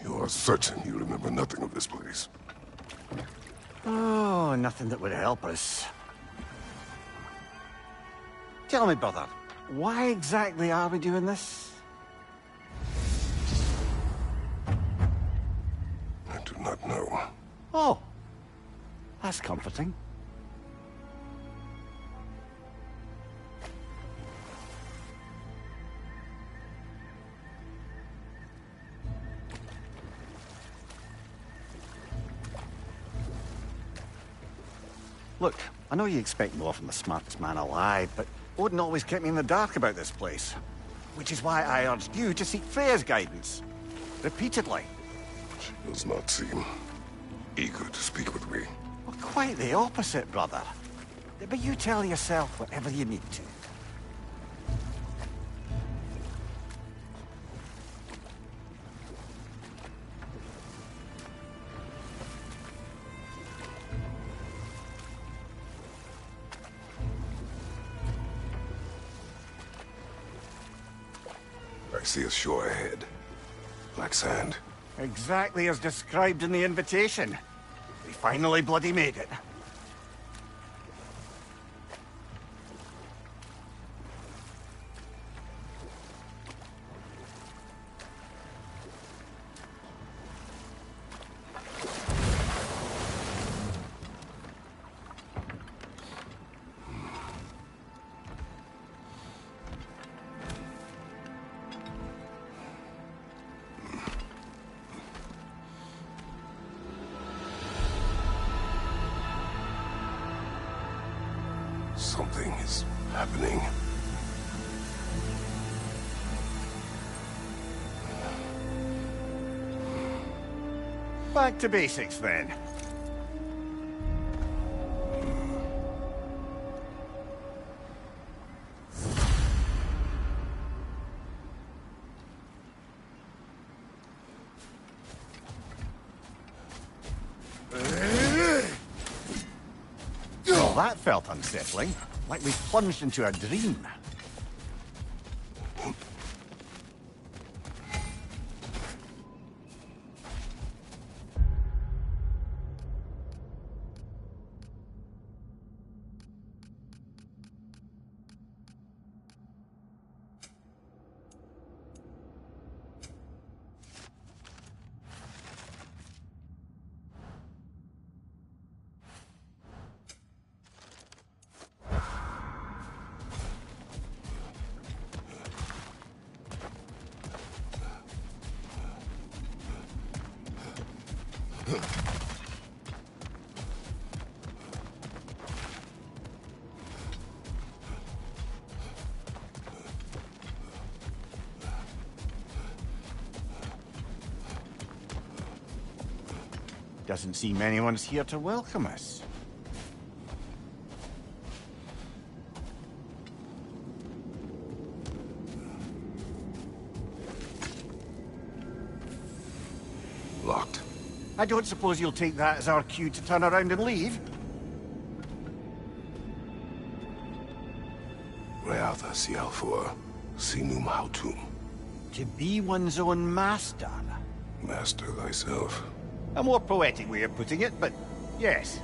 You are certain you remember nothing of this place? Oh, nothing that would help us. Tell me, brother, why exactly are we doing this? I do not know. Oh, that's comforting. Look, I know you expect more from the smartest man alive, but Odin always kept me in the dark about this place. Which is why I urged you to seek Freya's guidance. Repeatedly. She does not seem eager to speak with me. Well, quite the opposite, brother. But you tell yourself whatever you need to. I see a shore ahead. Black sand. Exactly as described in the invitation. We finally bloody made it. Something is happening. Back to basics, then. Well, that felt unsettling. Like we plunged into a dream. Doesn't seem anyone's here to welcome us. Locked. I don't suppose you'll take that as our cue to turn around and leave? Reatha Sialfur, Sinum Hautum. To be one's own master. Master thyself. A more poetic way of putting it, but yes.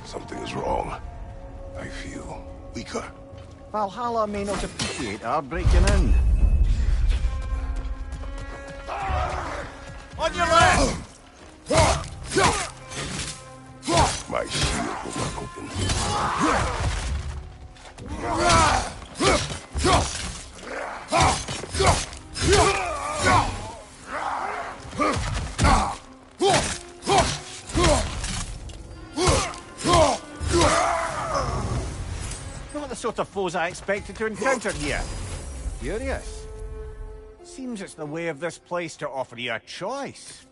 Something is wrong. I feel weaker. Valhalla may not appreciate our breaking in. On your left! My shield will not open. Not the sort of foes I expected to encounter here. Curious. Seems it's the way of this place to offer you a choice.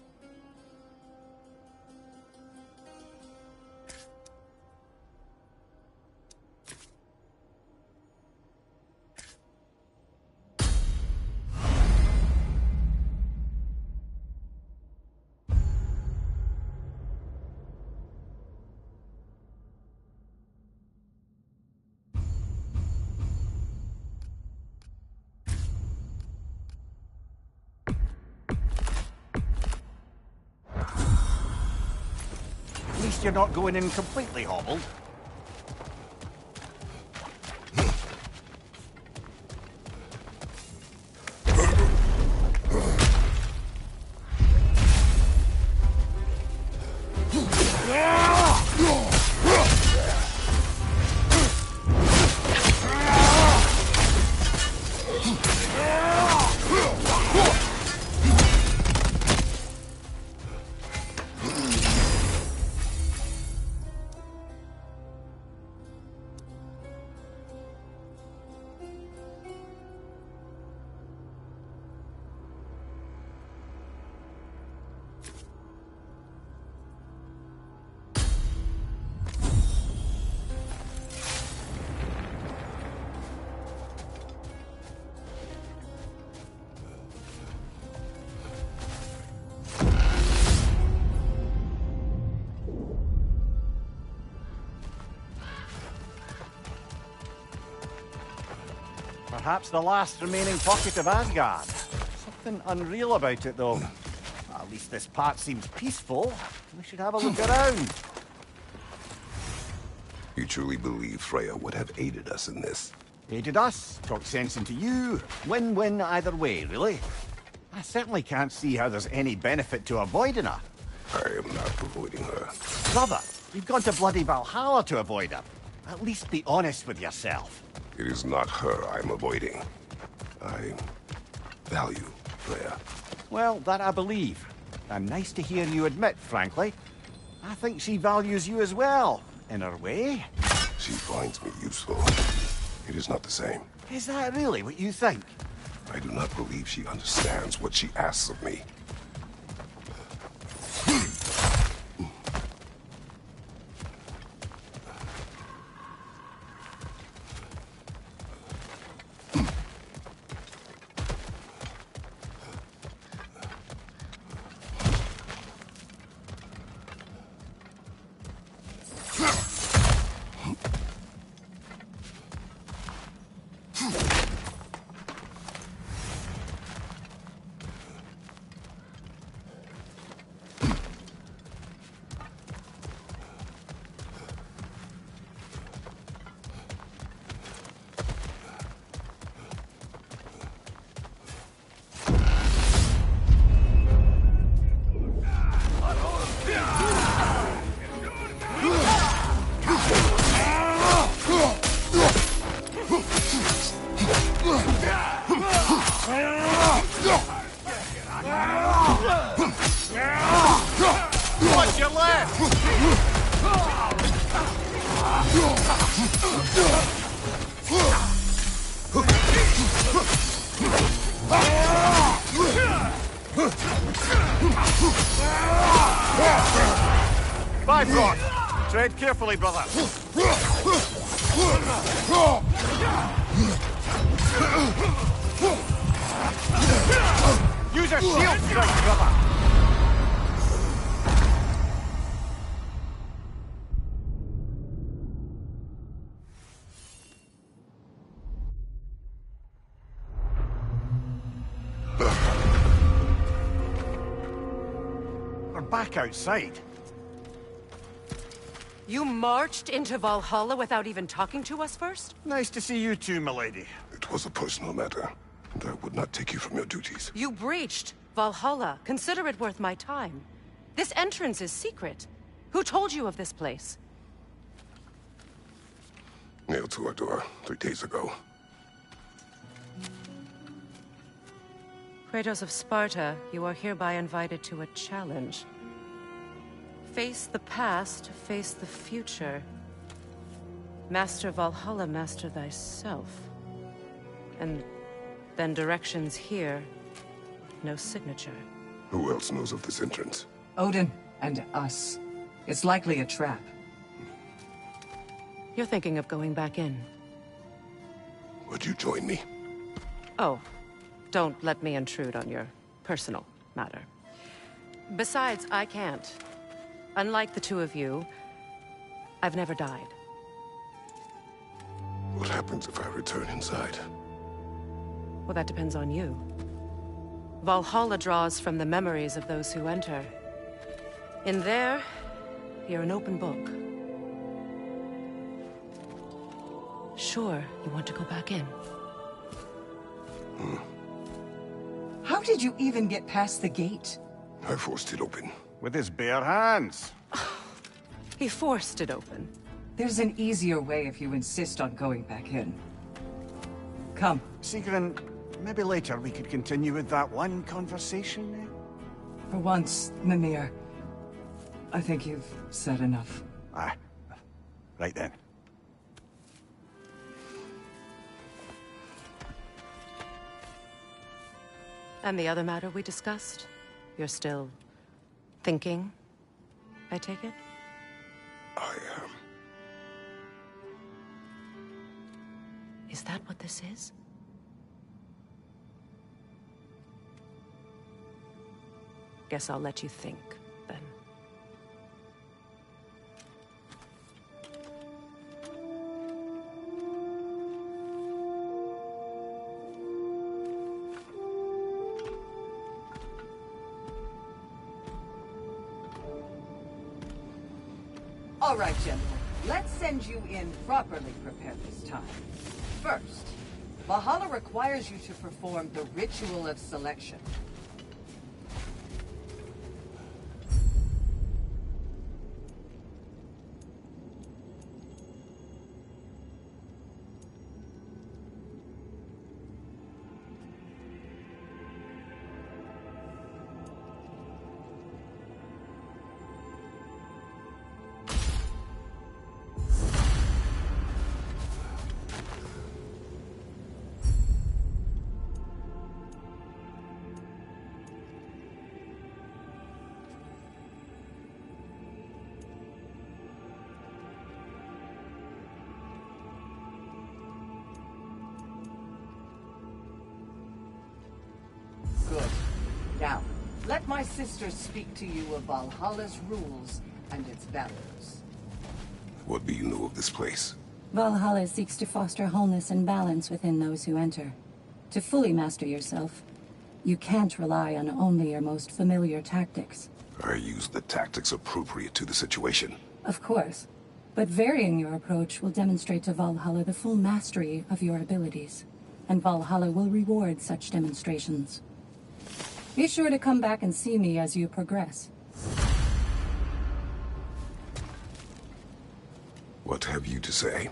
you're not going in completely hobbled. Perhaps the last remaining pocket of Asgard. Something unreal about it, though. At least this part seems peaceful. We should have a look around. You truly believe Freya would have aided us in this? Aided us, talked sense into you. Win-win either way, really. I certainly can't see how there's any benefit to avoiding her. I am not avoiding her. Brother, you've gone to bloody Valhalla to avoid her. At least be honest with yourself. It is not her I'm avoiding. I value Freya. Well, that I believe. And nice to hear you admit, frankly. I think she values you as well, in her way. She finds me useful. It is not the same. Is that really what you think? I do not believe she understands what she asks of me. What's your left? Bifrost! Tread carefully, brother. Use your shield strike, brother. We're back outside. You marched into Valhalla without even talking to us first? Nice to see you too, milady. It was a personal matter, and I would not take you from your duties. You breached Valhalla. Consider it worth my time. This entrance is secret. Who told you of this place? Nailed to our door 3 days ago. Kratos of Sparta, you are hereby invited to a challenge. Face the past, face the future. Master Valhalla, master thyself. And then directions here, no signature. Who else knows of this entrance? Odin and us. It's likely a trap. You're thinking of going back in. Would you join me? Oh, don't let me intrude on your personal matter. Besides, I can't. Unlike the two of you, I've never died. What happens if I return inside? Well, that depends on you. Valhalla draws from the memories of those who enter. In there, You're an open book. Sure, you want to go back in? How did you even get past the gate? I forced it open. With his bare hands. He forced it open. There's an easier way if you insist on going back in. Come. Sigrun, maybe later we could continue with that one conversation, eh? For once, Mimir, I think you've said enough. Aye. Right then. And the other matter we discussed? You're still thinking, I take it? I am. Is that what this is? Guess I'll let you think, then. All right, gentlemen. Let's send you in properly prepared this time. First, Valhalla requires you to perform the Ritual of Selection. Good. Now, let my sisters speak to you of Valhalla's rules and its values. What do you know of this place? Valhalla seeks to foster wholeness and balance within those who enter. To fully master yourself, you can't rely on only your most familiar tactics. I use the tactics appropriate to the situation. Of course, but varying your approach will demonstrate to Valhalla the full mastery of your abilities, and Valhalla will reward such demonstrations. Be sure to come back and see me as you progress. What have you to say?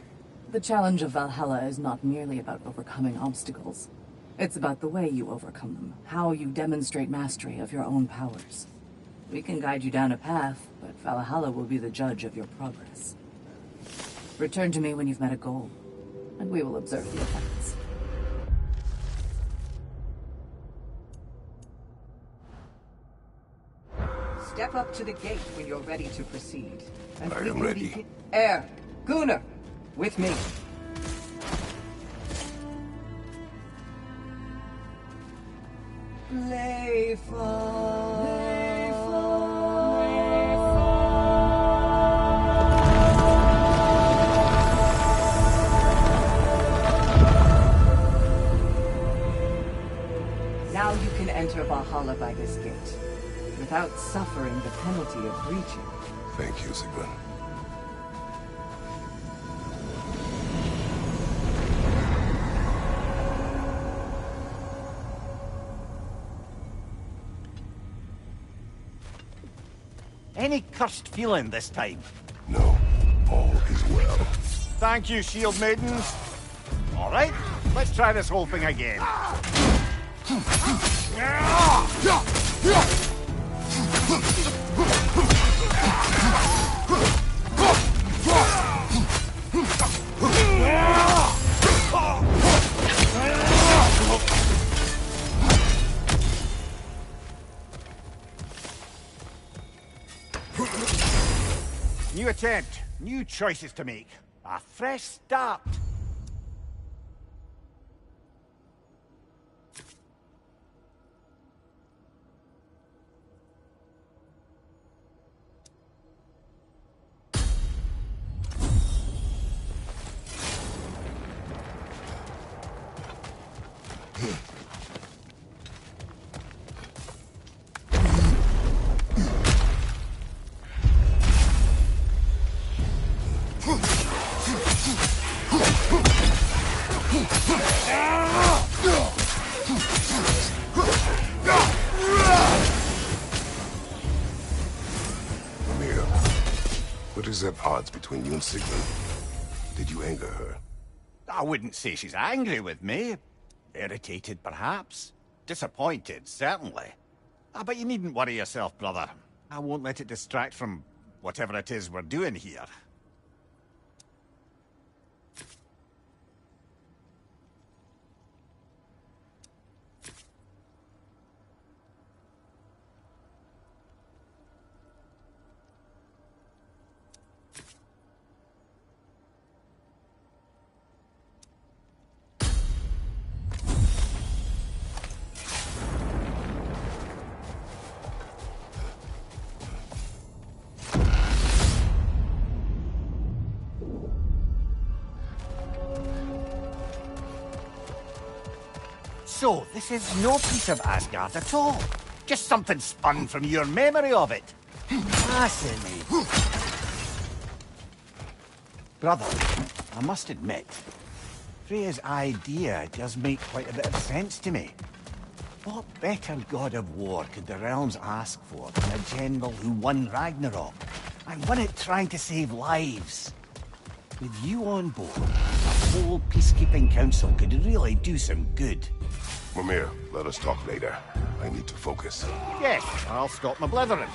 The challenge of Valhalla is not merely about overcoming obstacles. It's about the way you overcome them, how you demonstrate mastery of your own powers. We can guide you down a path, but Valhalla will be the judge of your progress. Return to me when you've met a goal, and we will observe the effects. Step up to the gate when you're ready to proceed. And I we am can ready. begin- Gunnar, with me. Now you can enter Valhalla by this gate, without suffering the penalty of breaching. Thank you, Sigrun. Any cursed feeling this time? No, all is well. Thank you, shield maidens. All right, let's try this whole thing again. New attempt, new choices to make. A fresh start. What is at odds between you and Sigmund? Did you anger her? I wouldn't say she's angry with me. Irritated, perhaps. Disappointed, certainly. But you needn't worry yourself, brother. I won't let it distract from whatever it is we're doing here. So, this is no piece of Asgard at all. Just something spun from your memory of it. Fascinating. Brother, I must admit, Freya's idea does make quite a bit of sense to me. What better god of war could the realms ask for than a general who won Ragnarok? And won it trying to save lives. With you on board, the whole peacekeeping council could really do some good. Mimir, let us talk later. I need to focus. Yes, I'll stop my blithering.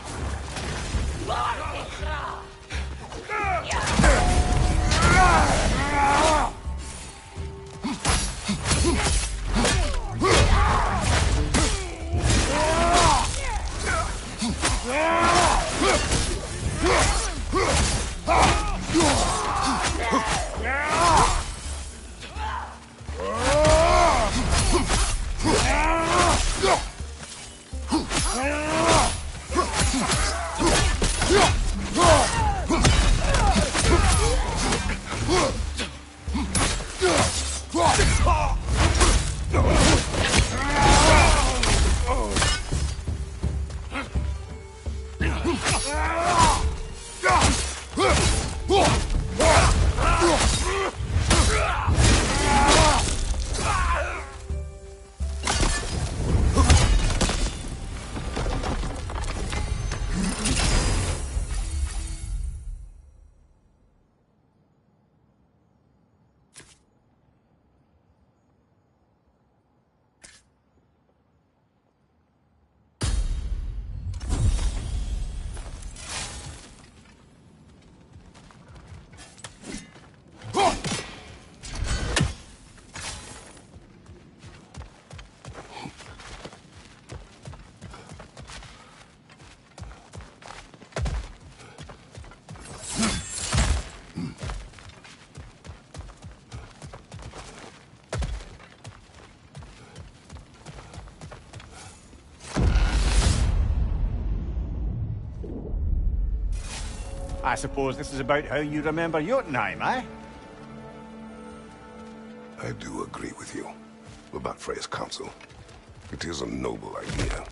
I suppose this is about how you remember Jotunheim, eh? I do agree with you about Freya's council. It is a noble idea.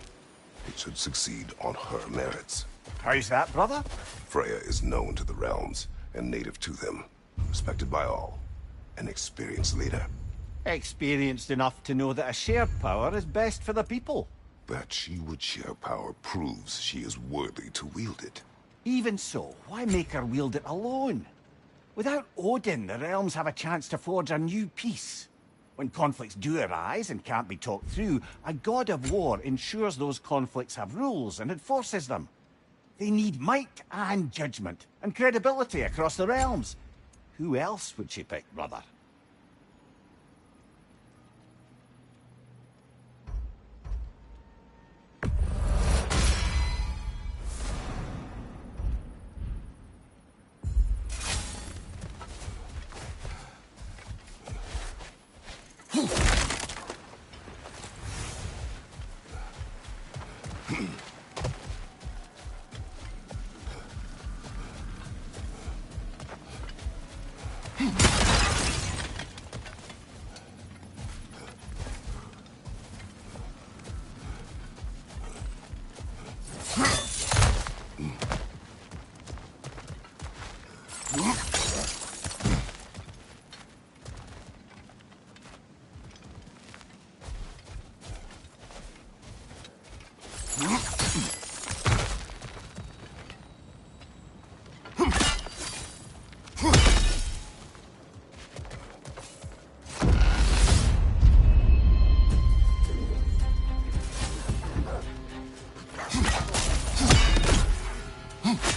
It should succeed on her merits. How's that, brother? Freya is known to the realms and native to them, respected by all, an experienced leader. Experienced enough to know that a shared power is best for the people. That she would share power proves she is worthy to wield it. Even so, why make her wield it alone? Without Odin, the realms have a chance to forge a new peace. When conflicts do arise and can't be talked through, a god of war ensures those conflicts have rules and enforces them. They need might and judgment, and credibility across the realms. Who else would she pick, brother?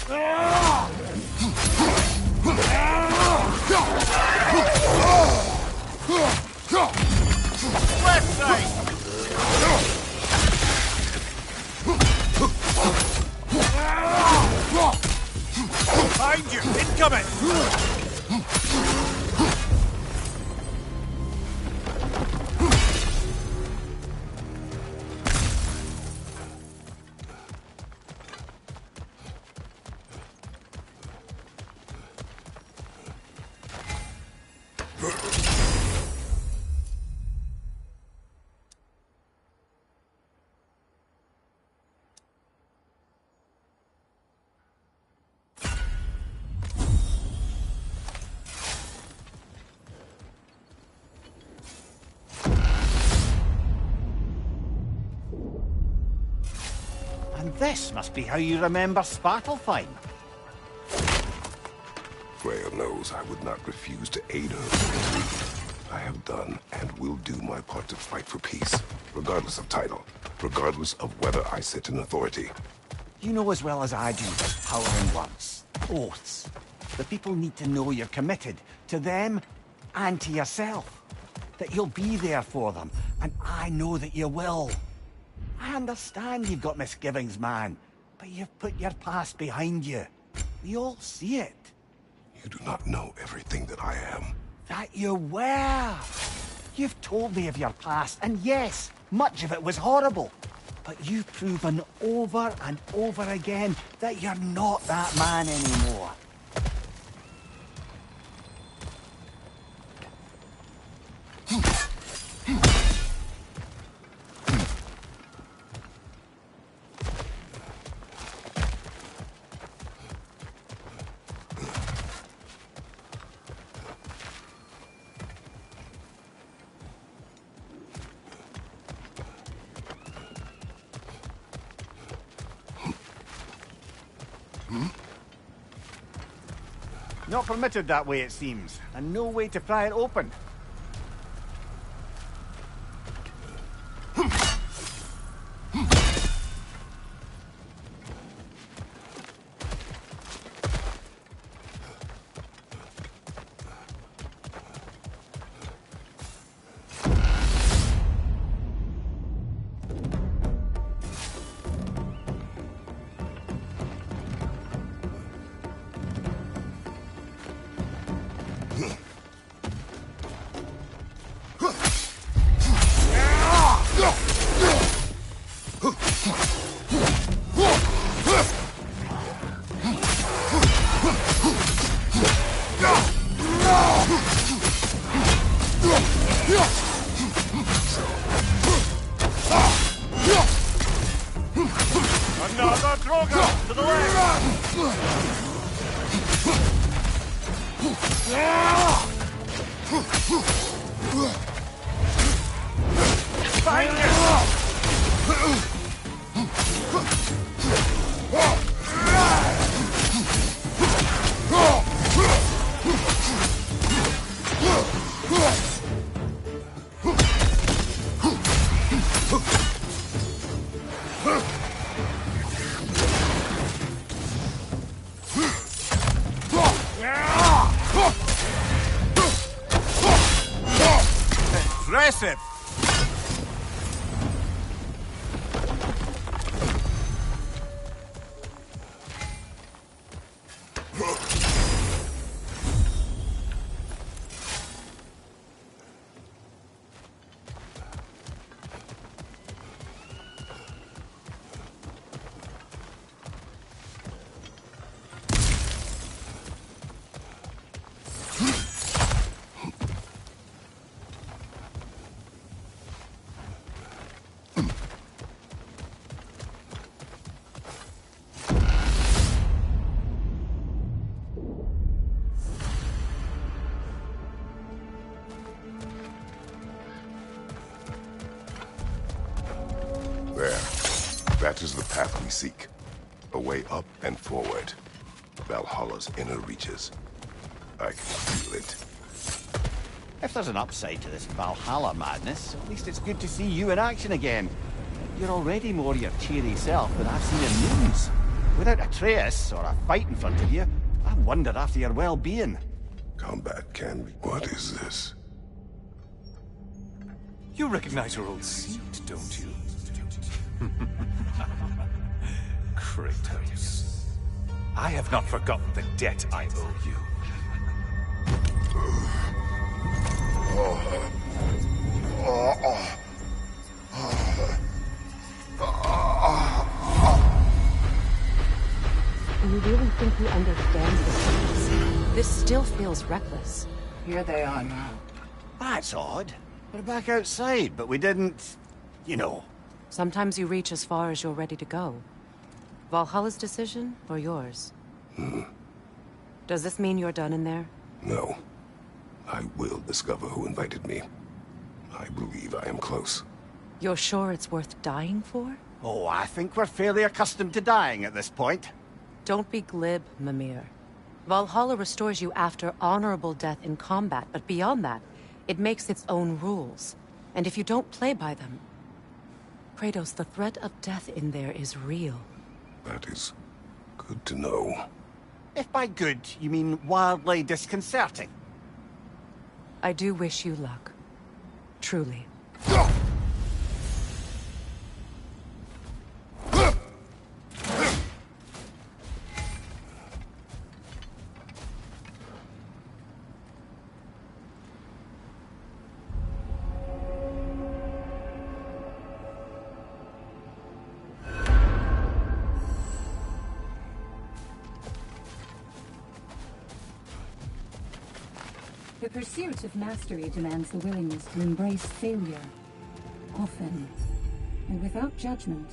Left side! Behind you! Incoming! And this must be how you remember Svartalfheim. Freya knows I would not refuse to aid her. I have done and will do my part to fight for peace, regardless of title, regardless of whether I sit in authority. You know as well as I do there's power in words, oaths. The people need to know you're committed, to them and to yourself. That you'll be there for them, and I know that you will. I understand you've got misgivings, man, but you've put your past behind you. We all see it. You do not know everything that I am. That you were. You've told me of your past, and yes, much of it was horrible. But you've proven over and over again that you're not that man anymore. Not permitted that way, it seems, and no way to pry it open. Another Droga! To the left! Find it! Impressive! That is the path we seek. A way up and forward. Valhalla's inner reaches. I can feel it. If there's an upside to this Valhalla madness, at least it's good to see you in action again. You're already more your cheery self than I've seen in moons. Without Atreus or a fight in front of you, I wonder after your well-being. Combat can be... What is this? You recognize your old seat, don't you? Kratos. I have not forgotten the debt I owe you. Do you really think he understands the stakes? This still feels reckless. Here they are now. That's odd. We're back outside, but we didn't... you know. Sometimes you reach as far as you're ready to go. Valhalla's decision, or yours? Does this mean you're done in there? No. I will discover who invited me. I believe I am close. You're sure it's worth dying for? Oh, I think we're fairly accustomed to dying at this point. Don't be glib, Mimir. Valhalla restores you after honorable death in combat, but beyond that, it makes its own rules. And if you don't play by them... Kratos, the threat of death in there is real. That is good to know. If by good, you mean wildly disconcerting. I do wish you luck. Truly. The pursuit of mastery demands the willingness to embrace failure, often, and without judgment.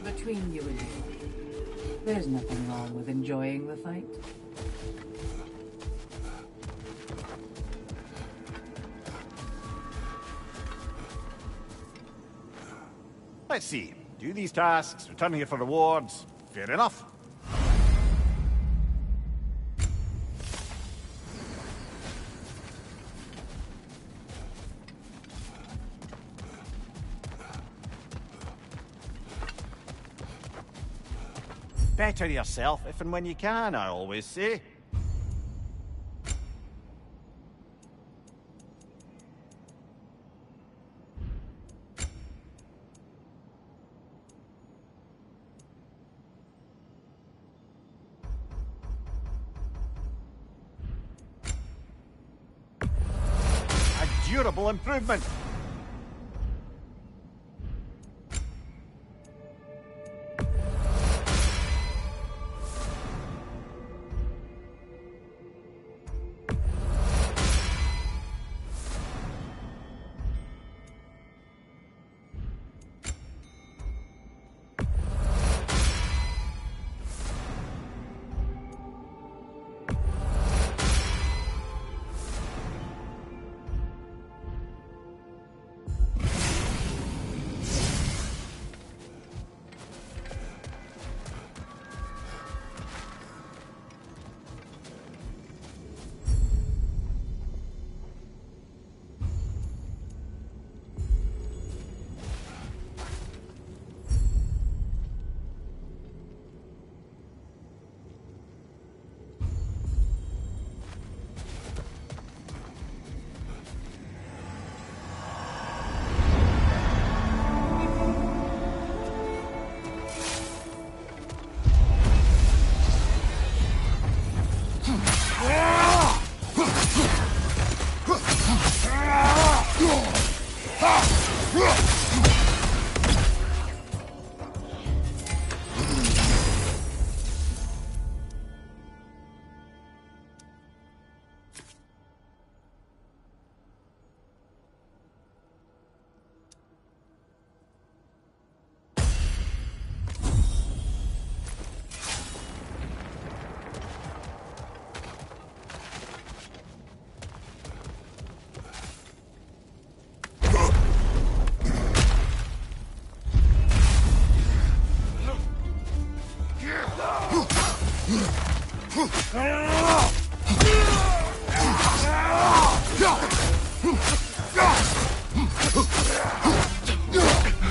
Between you and me, there's nothing wrong with enjoying the fight. Let's see. Do these tasks, return here for rewards. Fair enough. Better yourself if and when you can, I always say. A durable improvement.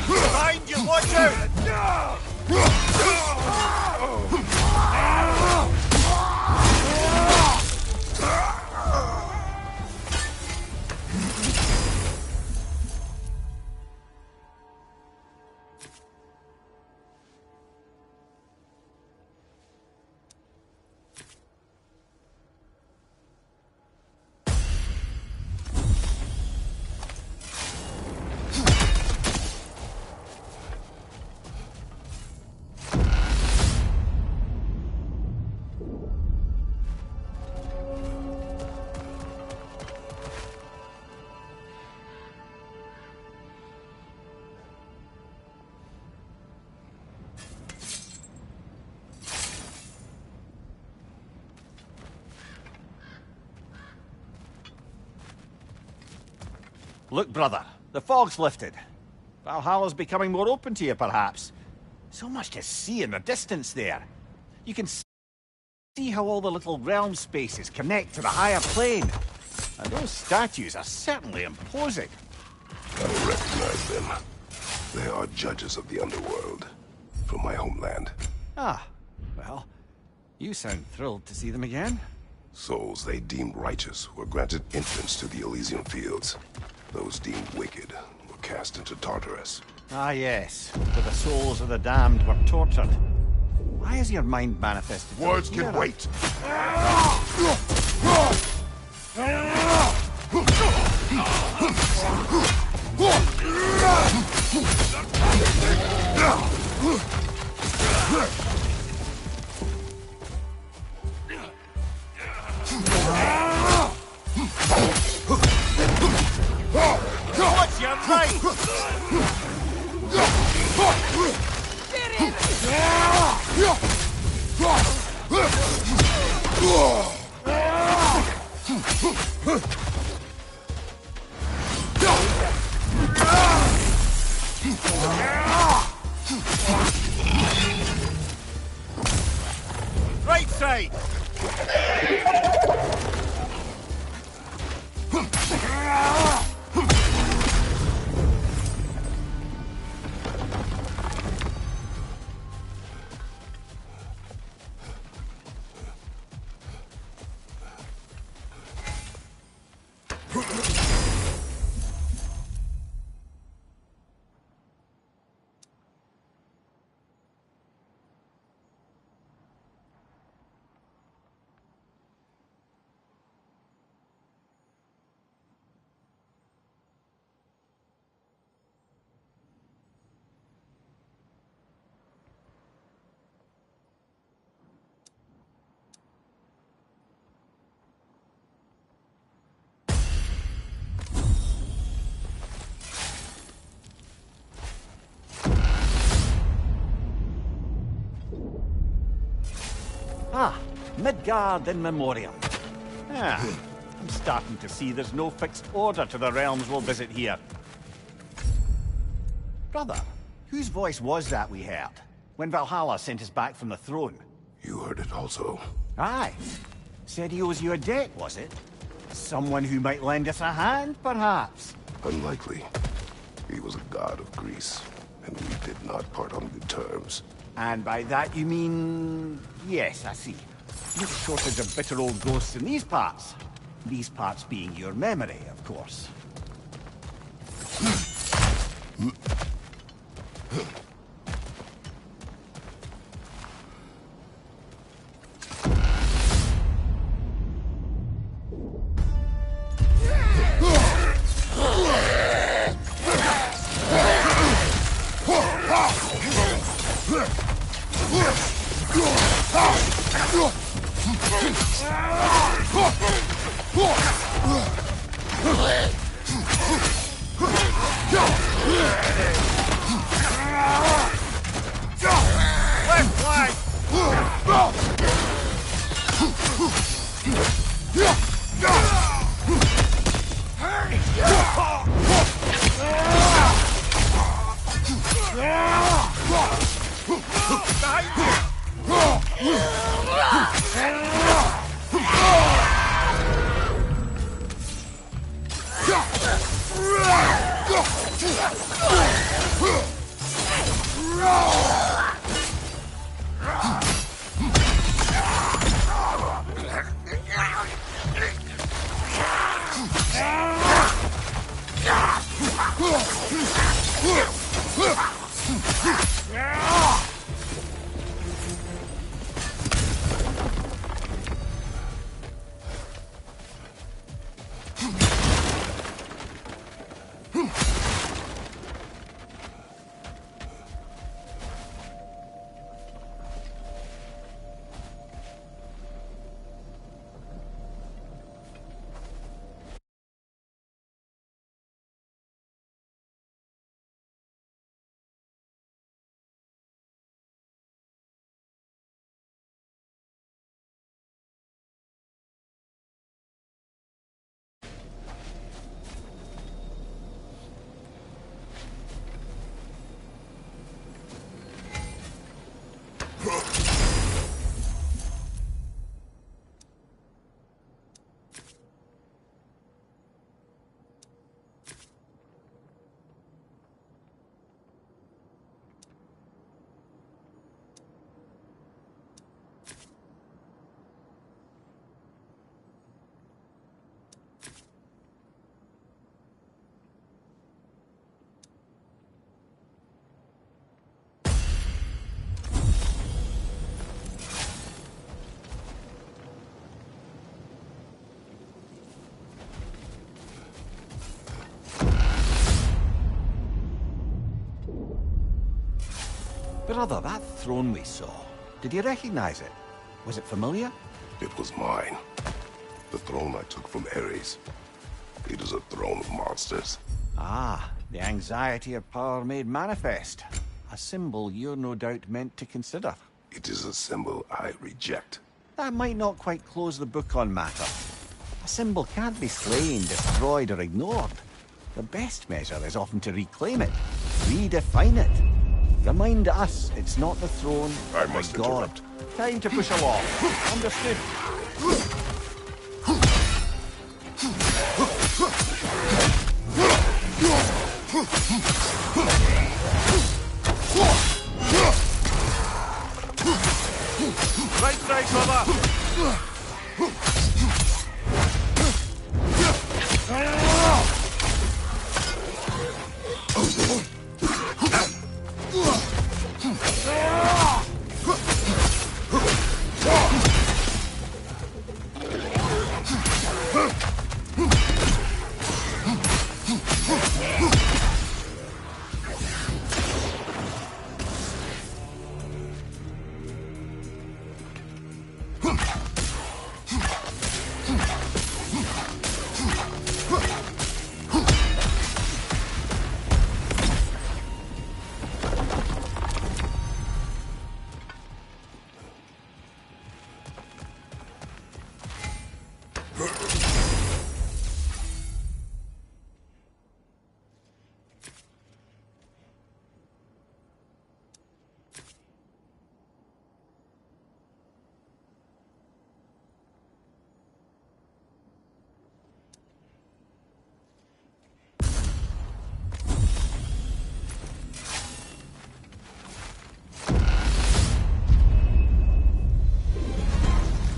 Behind you, watch out! Look, brother, the fog's lifted. Valhalla's becoming more open to you, perhaps. So much to see in the distance there. You can see how all the little realm spaces connect to the higher plane. And those statues are certainly imposing. I recognize them. They are judges of the underworld, from my homeland. Ah, well, you sound thrilled to see them again. Souls they deemed righteous were granted entrance to the Elysian fields. Those deemed wicked were cast into Tartarus. Ah, yes, where the souls of the damned were tortured. Why is your mind manifested? Words can wait. Watch your right! Right side! Ah, Midgard in Memoriam. Ah, I'm starting to see there's no fixed order to the realms we'll visit here. Brother, whose voice was that we heard when Valhalla sent us back from the throne? You heard it also. Aye. Said he owes you a debt, was it? Someone who might lend us a hand, perhaps? Unlikely. He was a god of Greece, and we did not part on good terms. And by that you mean... Yes, I see. No shortage of bitter old ghosts in these parts. These parts being your memory, of course. Brother, that throne we saw, did you recognize it? Was it familiar? It was mine. The throne I took from Ares. It is a throne of monsters. Ah, the anxiety of power made manifest. A symbol you're no doubt meant to consider. It is a symbol I reject. That might not quite close the book on matter. A symbol can't be slain, destroyed, or ignored. The best measure is often to reclaim it, redefine it. Remind us, it's not the throne, I but must the god. interrupt. Time to push along. Understood. Right side, brother!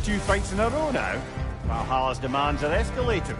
Two fights in a row now. Valhalla's demands are escalating.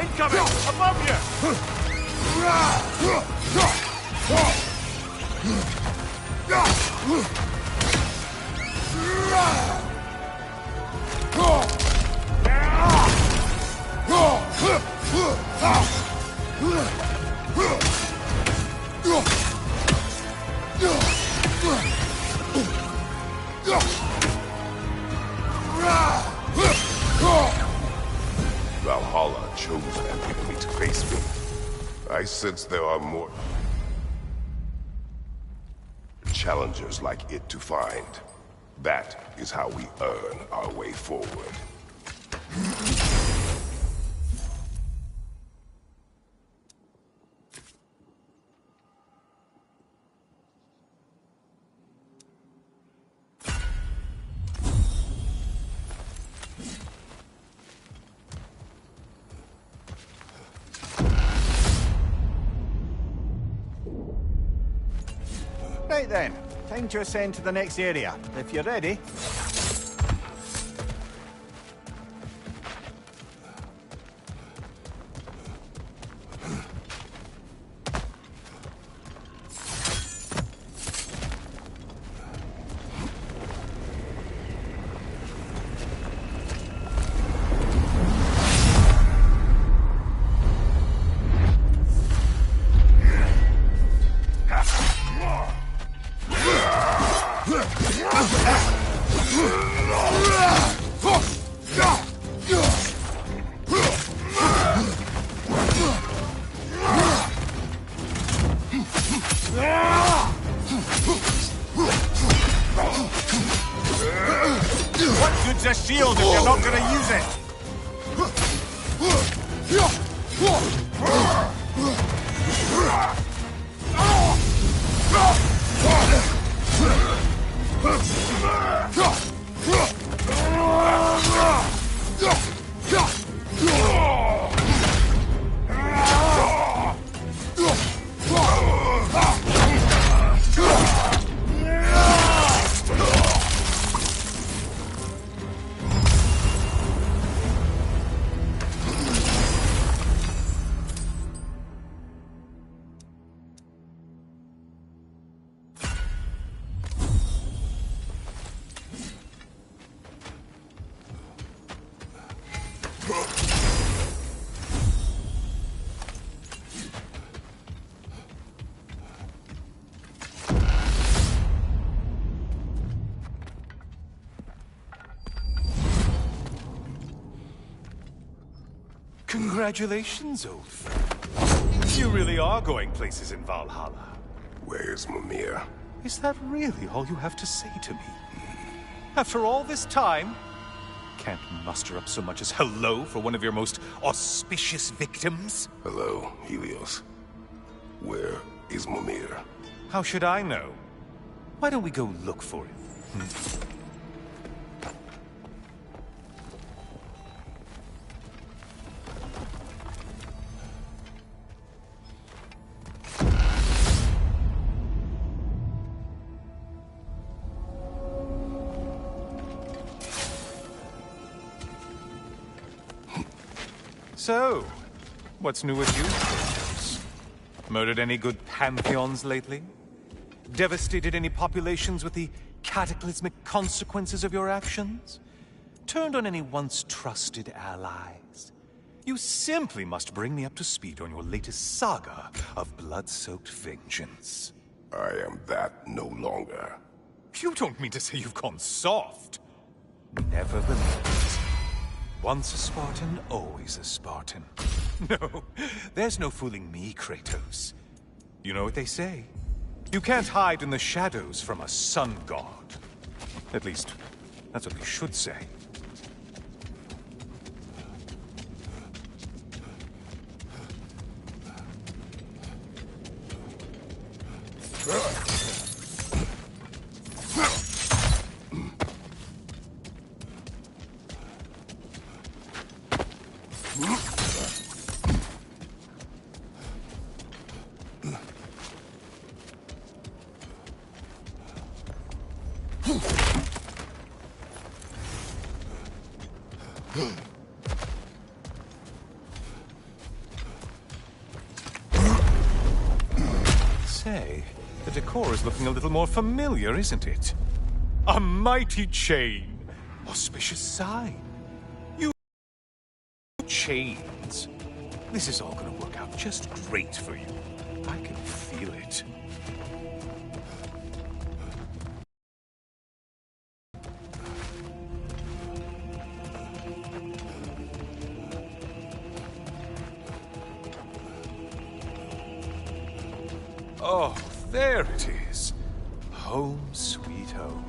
Incoming! Above you! Valhalla chose an enemy to face me. I sense there are more challengers like it to find. That is how we earn our way forward. Right then, time to ascend to the next area. If you're ready. What good's a shield if you're not gonna use it? Congratulations, old friend. You really are going places in Valhalla. Where's Mimir? Is that really all you have to say to me? After all this time, can't muster up so much as hello for one of your most auspicious victims? Hello, Helios. Where is Mimir? How should I know? Why don't we go look for him? So, what's new with you? Murdered any good pantheons lately? Devastated any populations with the cataclysmic consequences of your actions? Turned on any once trusted allies? You simply must bring me up to speed on your latest saga of blood-soaked vengeance. I am that no longer. You don't mean to say you've gone soft? Nevertheless, once a Spartan, always a Spartan. No, there's no fooling me, Kratos. You know what they say? You can't hide in the shadows from a sun god. At least, that's what they should say. Say, the decor is looking a little more familiar, isn't it? A mighty chain. Auspicious sign. You chains. This is all gonna work out just great for you. I can feel it. Oh, there it is. Home sweet home.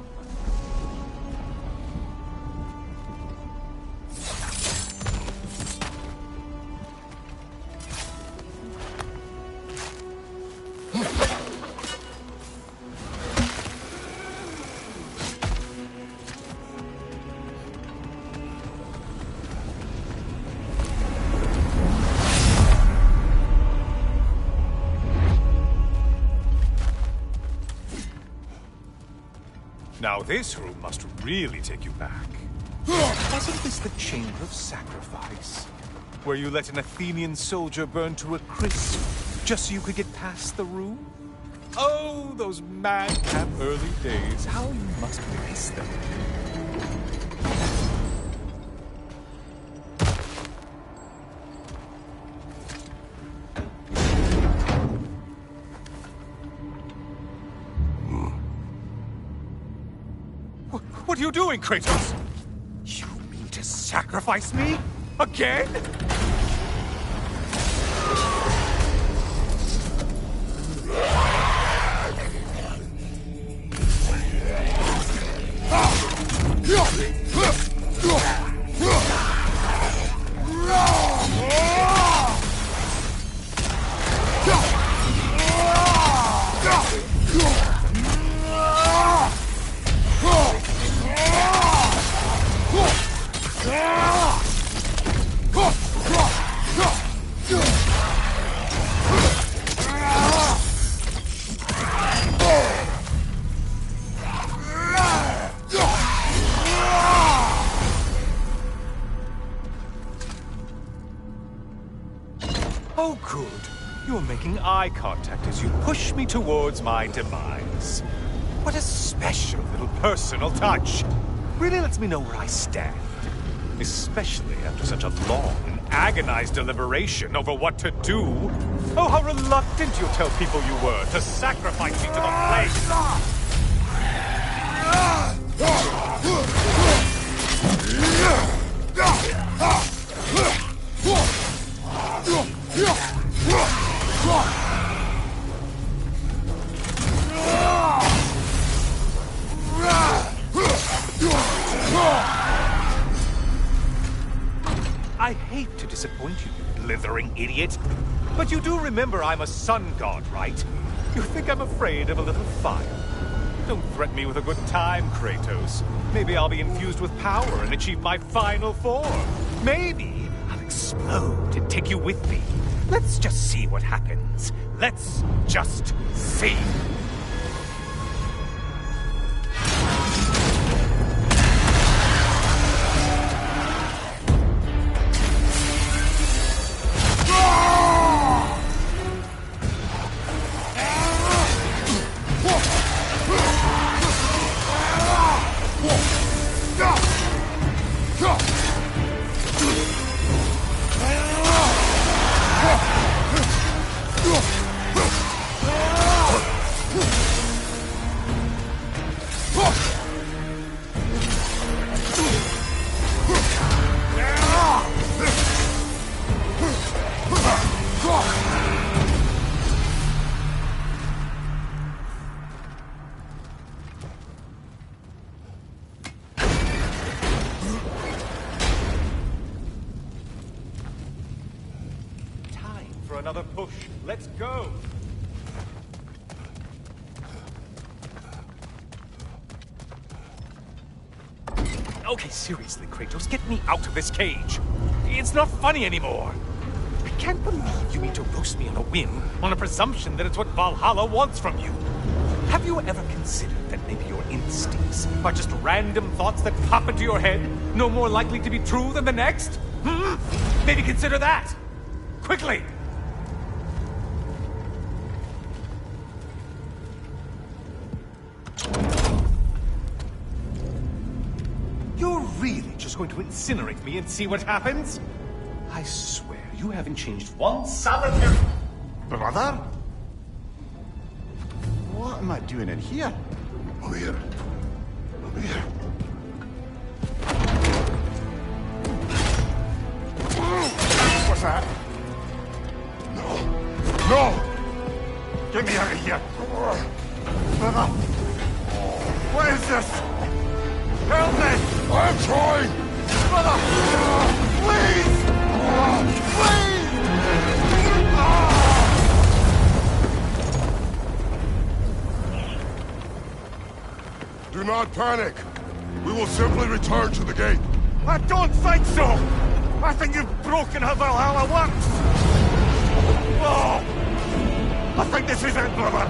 Now this room must really take you back. Wasn't this the Chamber of Sacrifice? Where you let an Athenian soldier burn to a crisp, just so you could get past the room? Oh, those madcap early days. How you must miss them. What are you doing, Kratos? You mean to sacrifice me? Again? Oh, good. You're making eye contact as you push me towards my demise. What a special little personal touch. Really lets me know where I stand. Especially after such a long and agonized deliberation over what to do. Oh, how reluctant you'll tell people you were to sacrifice me to the flames. I hate to disappoint you, you blithering idiot. But you do remember I'm a sun god, right? You think I'm afraid of a little fire? Don't threaten me with a good time, Kratos. Maybe I'll be infused with power and achieve my final form. Maybe I'll explode and take you with me. Let's just see what happens. Let's just see. Another push. Let's go! Okay, seriously, Kratos, get me out of this cage. It's not funny anymore. I can't believe you mean to roast me on a whim, on a presumption that it's what Valhalla wants from you. Have you ever considered that maybe your instincts are just random thoughts that pop into your head, no more likely to be true than the next? Hmm? Maybe consider that! Quickly! You're really just going to incinerate me and see what happens? I swear, you haven't changed one solitary... Brother? What am I doing in here? Over here. Over here. What's that? No. No! Get me out of here! Brother! What is this? Help me! I'm trying! Brother! Please! Please! Do not panic. We will simply return to the gate. I don't think so! I think you've broken how Valhalla works! Oh! I think this is it, brother!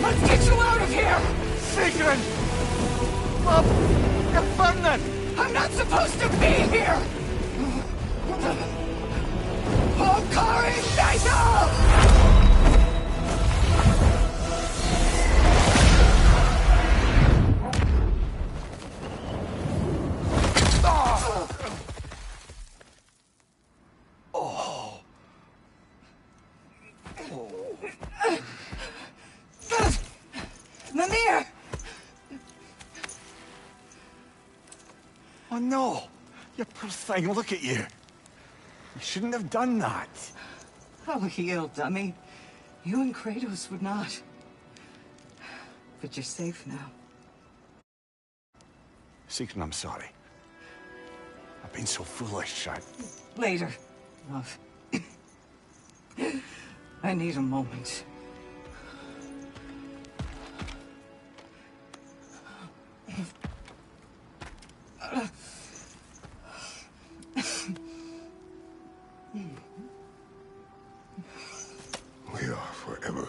Let's get you out of here! Sigrun! Love, you're burning! I'm not supposed to be here! Hokari Naito! Mimir! Oh no! You poor thing, look at you! You shouldn't have done that. I'll heal, dummy. You and Kratos would not. But you're safe now. Sigrun, I'm sorry. I've been so foolish, Later, love. I need a moment. We are forever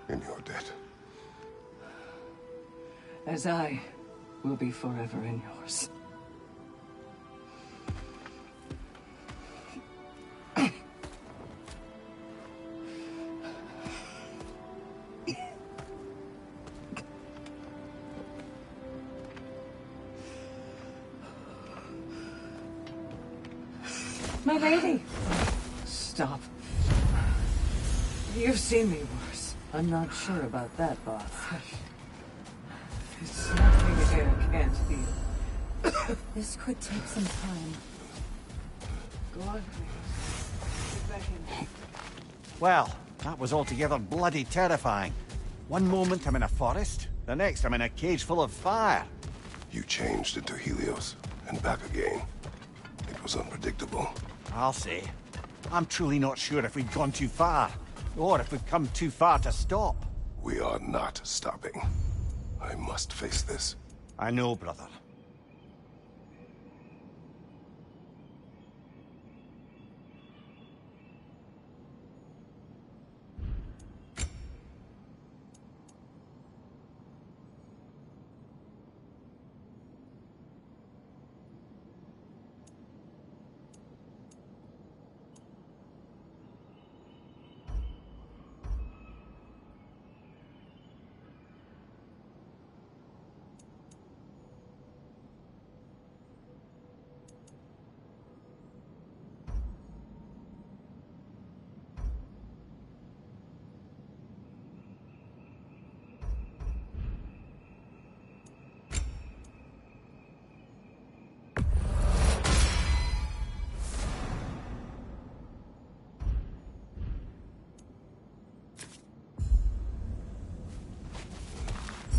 in your debt. As I will be forever in yours. My lady! Stop. You've seen me worse. I'm not sure about that, boss. It's nothing air can't heal. This could take some time. Go on, please. Get back in. Well, that was altogether bloody terrifying. One moment I'm in a forest, the next I'm in a cage full of fire. You changed into Helios, and back again. It was unpredictable. I'll say. I'm truly not sure if we've gone too far, or if we've come too far to stop. We are not stopping. I must face this. I know, brother.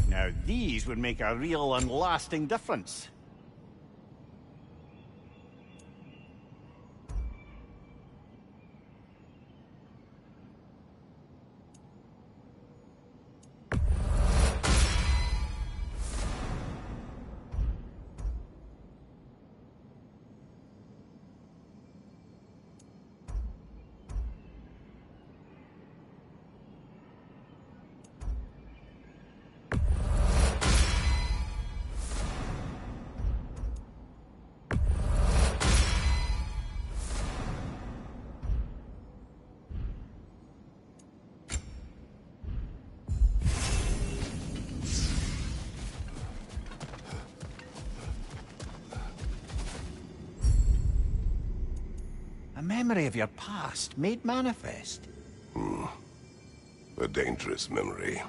Now these would make a real and lasting difference. A memory of your past made manifest. A dangerous memory.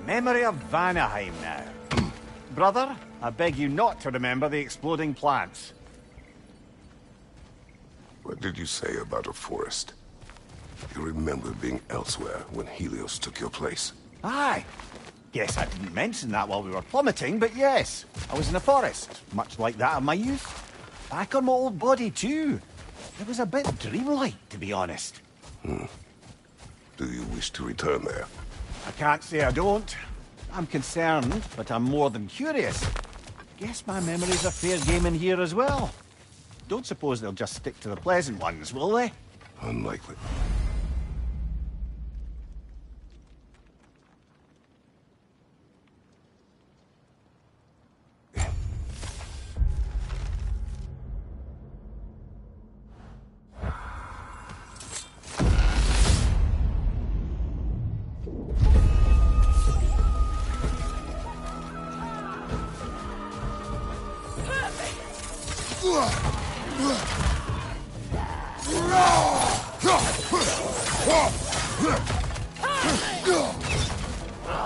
Memory of Vanaheim now. Brother, I beg you not to remember the exploding plants. What did you say about a forest? You remember being elsewhere when Helios took your place? Aye. Guess I didn't mention that while we were plummeting, but yes. I was in a forest, much like that of my youth. Back on my old body, too. It was a bit dreamlike, to be honest. Do you wish to return there? I can't say I don't. I'm concerned, but I'm more than curious. Guess my memories are fair game in here as well. Don't suppose they'll just stick to the pleasant ones, will they? Unlikely.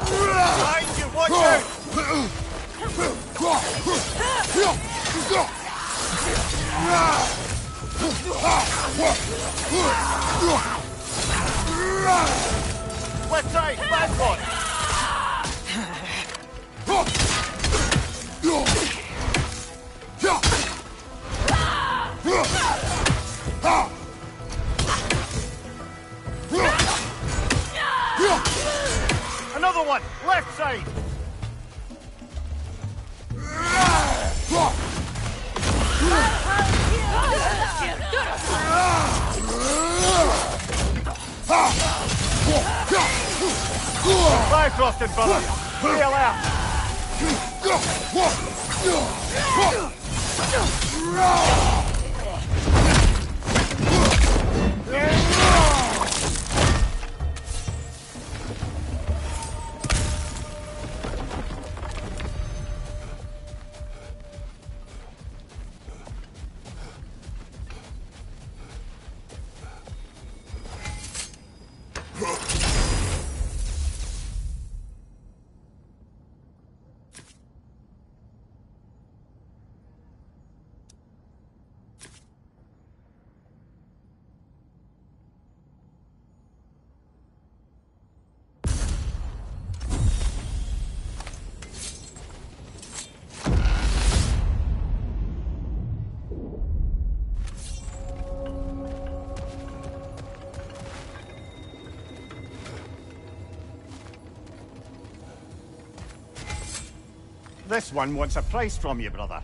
Behind you, watch out! Left side, back one! Another one, left side! Fire thrusting, brother! Bail out! This one wants a price from you, brother.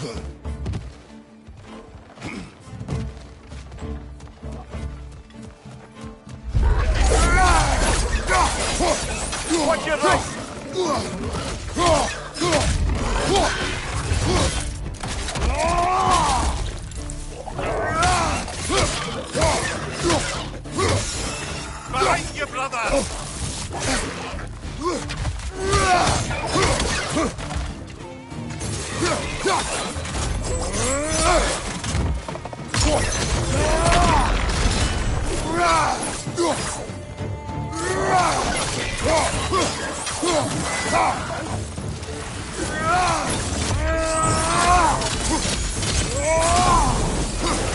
Watch your right! Behind you, brother!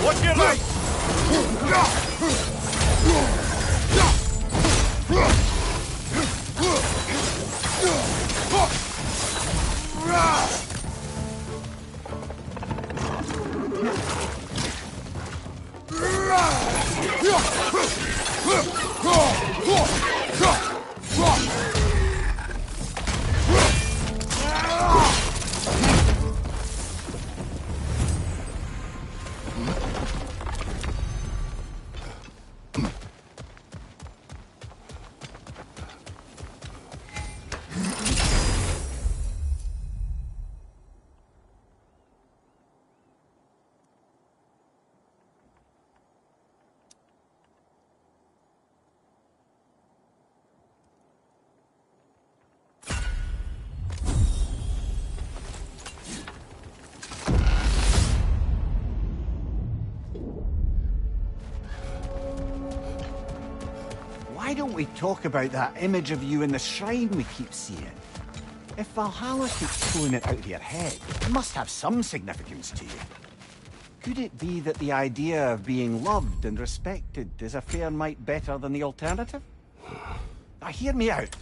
Watch your right! Why don't we talk about that image of you in the shrine we keep seeing? If Valhalla keeps pulling it out of your head, it must have some significance to you. Could it be that the idea of being loved and respected is a fair mite better than the alternative? Now hear me out,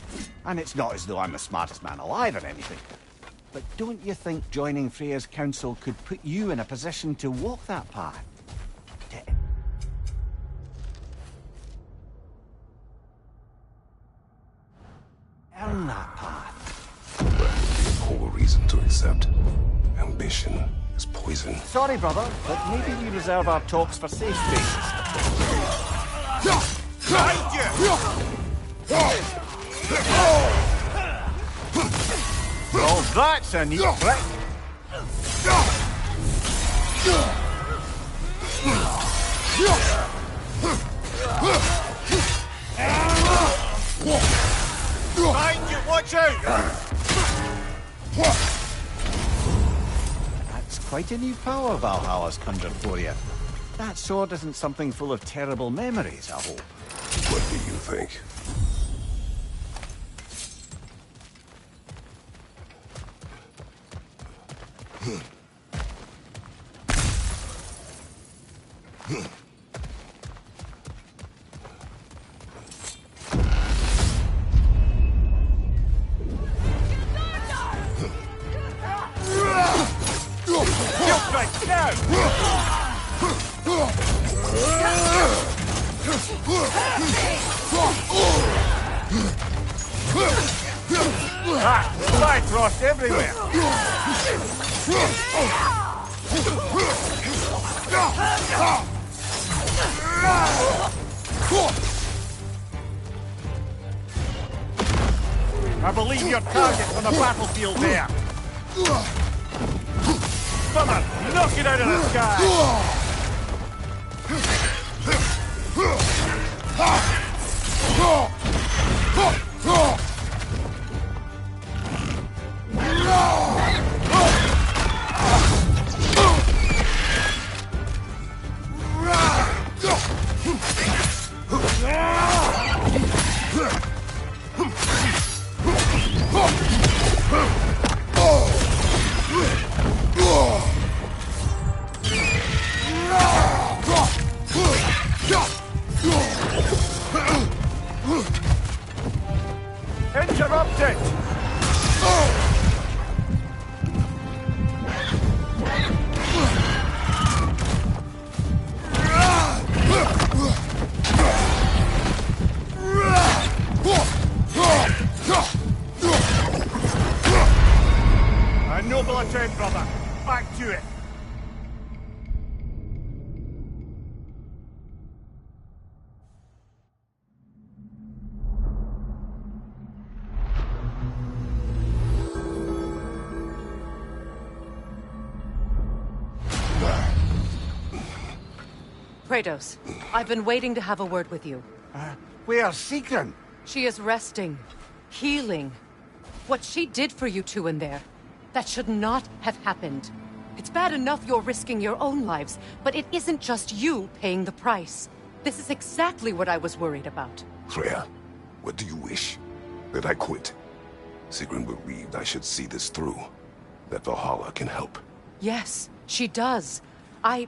and it's not as though I'm the smartest man alive or anything, but don't you think joining Freya's council could put you in a position to walk that path? To earn that path. That would be a poor reason to accept. Ambition is poison. Sorry, brother, but maybe we reserve our talks for safe spaces. Behind you! Oh, that's a neat trick. Behind you, watch out! That's quite a new power Valhalla's conjured for you. That sword isn't something full of terrible memories, I hope. What do you think? Fly thrust everywhere! I believe your target's on the battlefield there! Bummer! Knock it out of the sky! Interrupted! A noble attempt, brother. back to it. Kratos, I've been waiting to have a word with you. Where's Sigrun? She is resting, healing. What she did for you two in there, that should not have happened. It's bad enough you're risking your own lives, but it isn't just you paying the price. This is exactly what I was worried about. Freya, what do you wish? That I quit? Sigrun believed I should see this through. That Valhalla can help. Yes, she does. I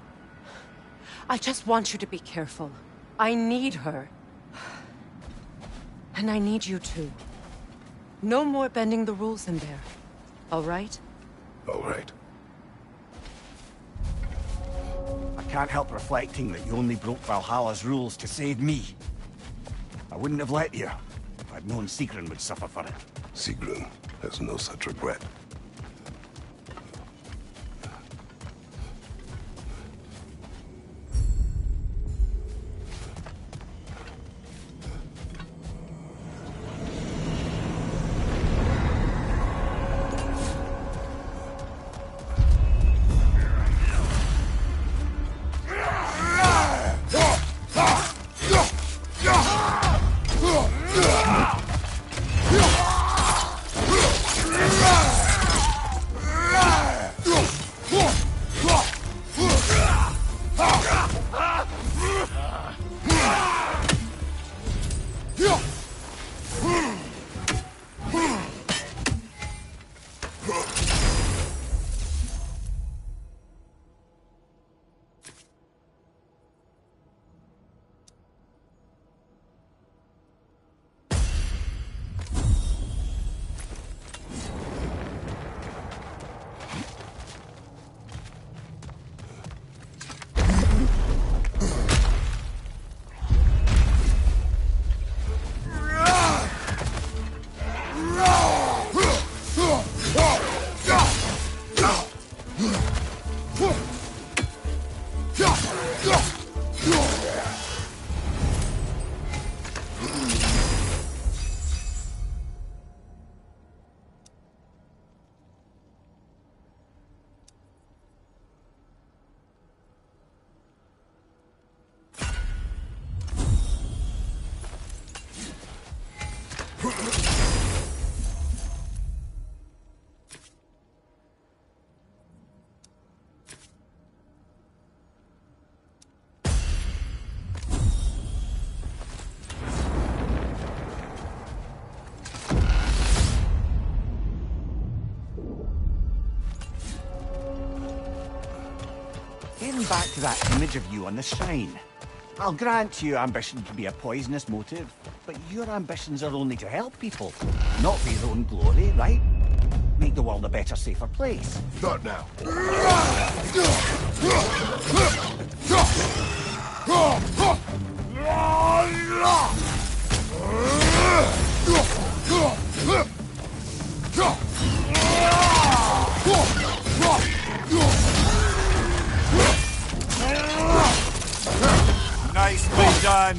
just want you to be careful. I need her. And I need you too. No more bending the rules in there. All right? All right. I can't help reflecting that you only broke Valhalla's rules to save me. I wouldn't have let you if I'd known Sigrun would suffer for it. Sigrun has no such regret. Getting back to that image of you on the shrine. I'll grant you ambition can be a poisonous motive, but your ambitions are only to help people, not for your own glory, right? Make the world a better, safer place. Not now. Nicely done!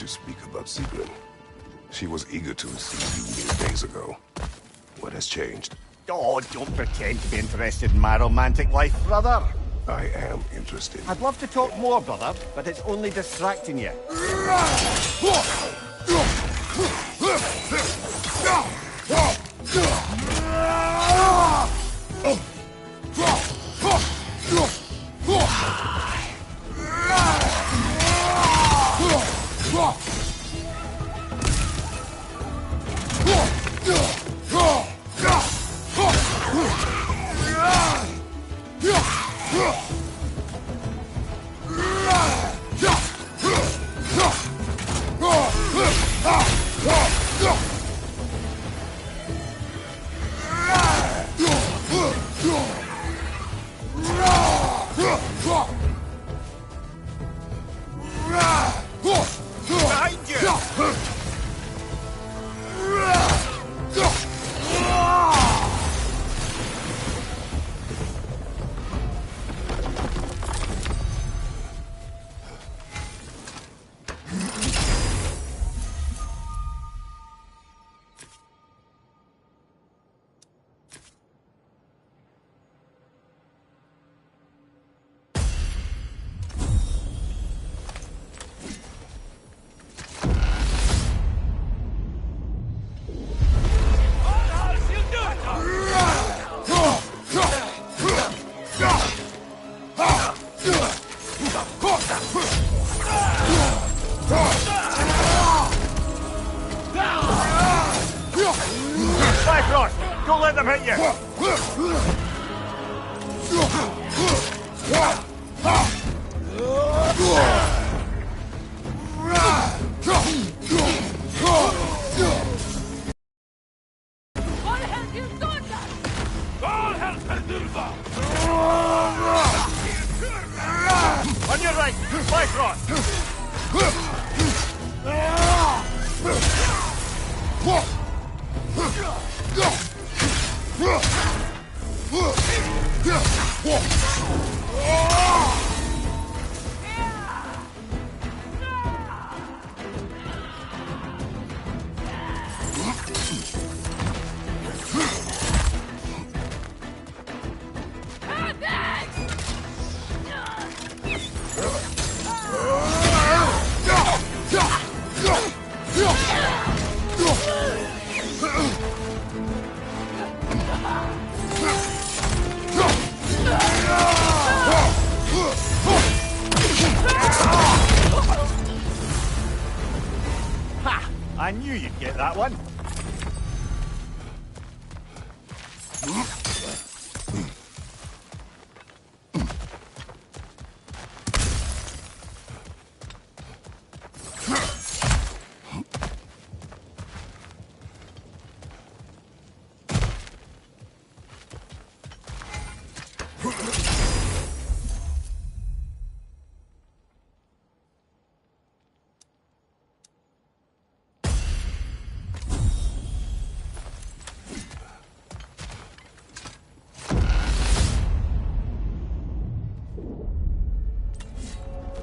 to speak about Sigrun. She was eager to see you mere days ago. What has changed? Oh, don't pretend to be interested in my romantic life, brother. I am interested. I'd love to talk more, brother, but it's only distracting you. Behind you! Bifrost! Don't let them hit you! On your right! Bifrost! Ha! I knew you'd get that one.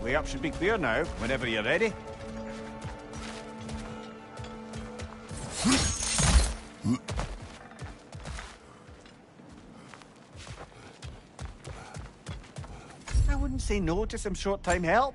Way up should be clear now, whenever you're ready. I wouldn't say no to some short-time help.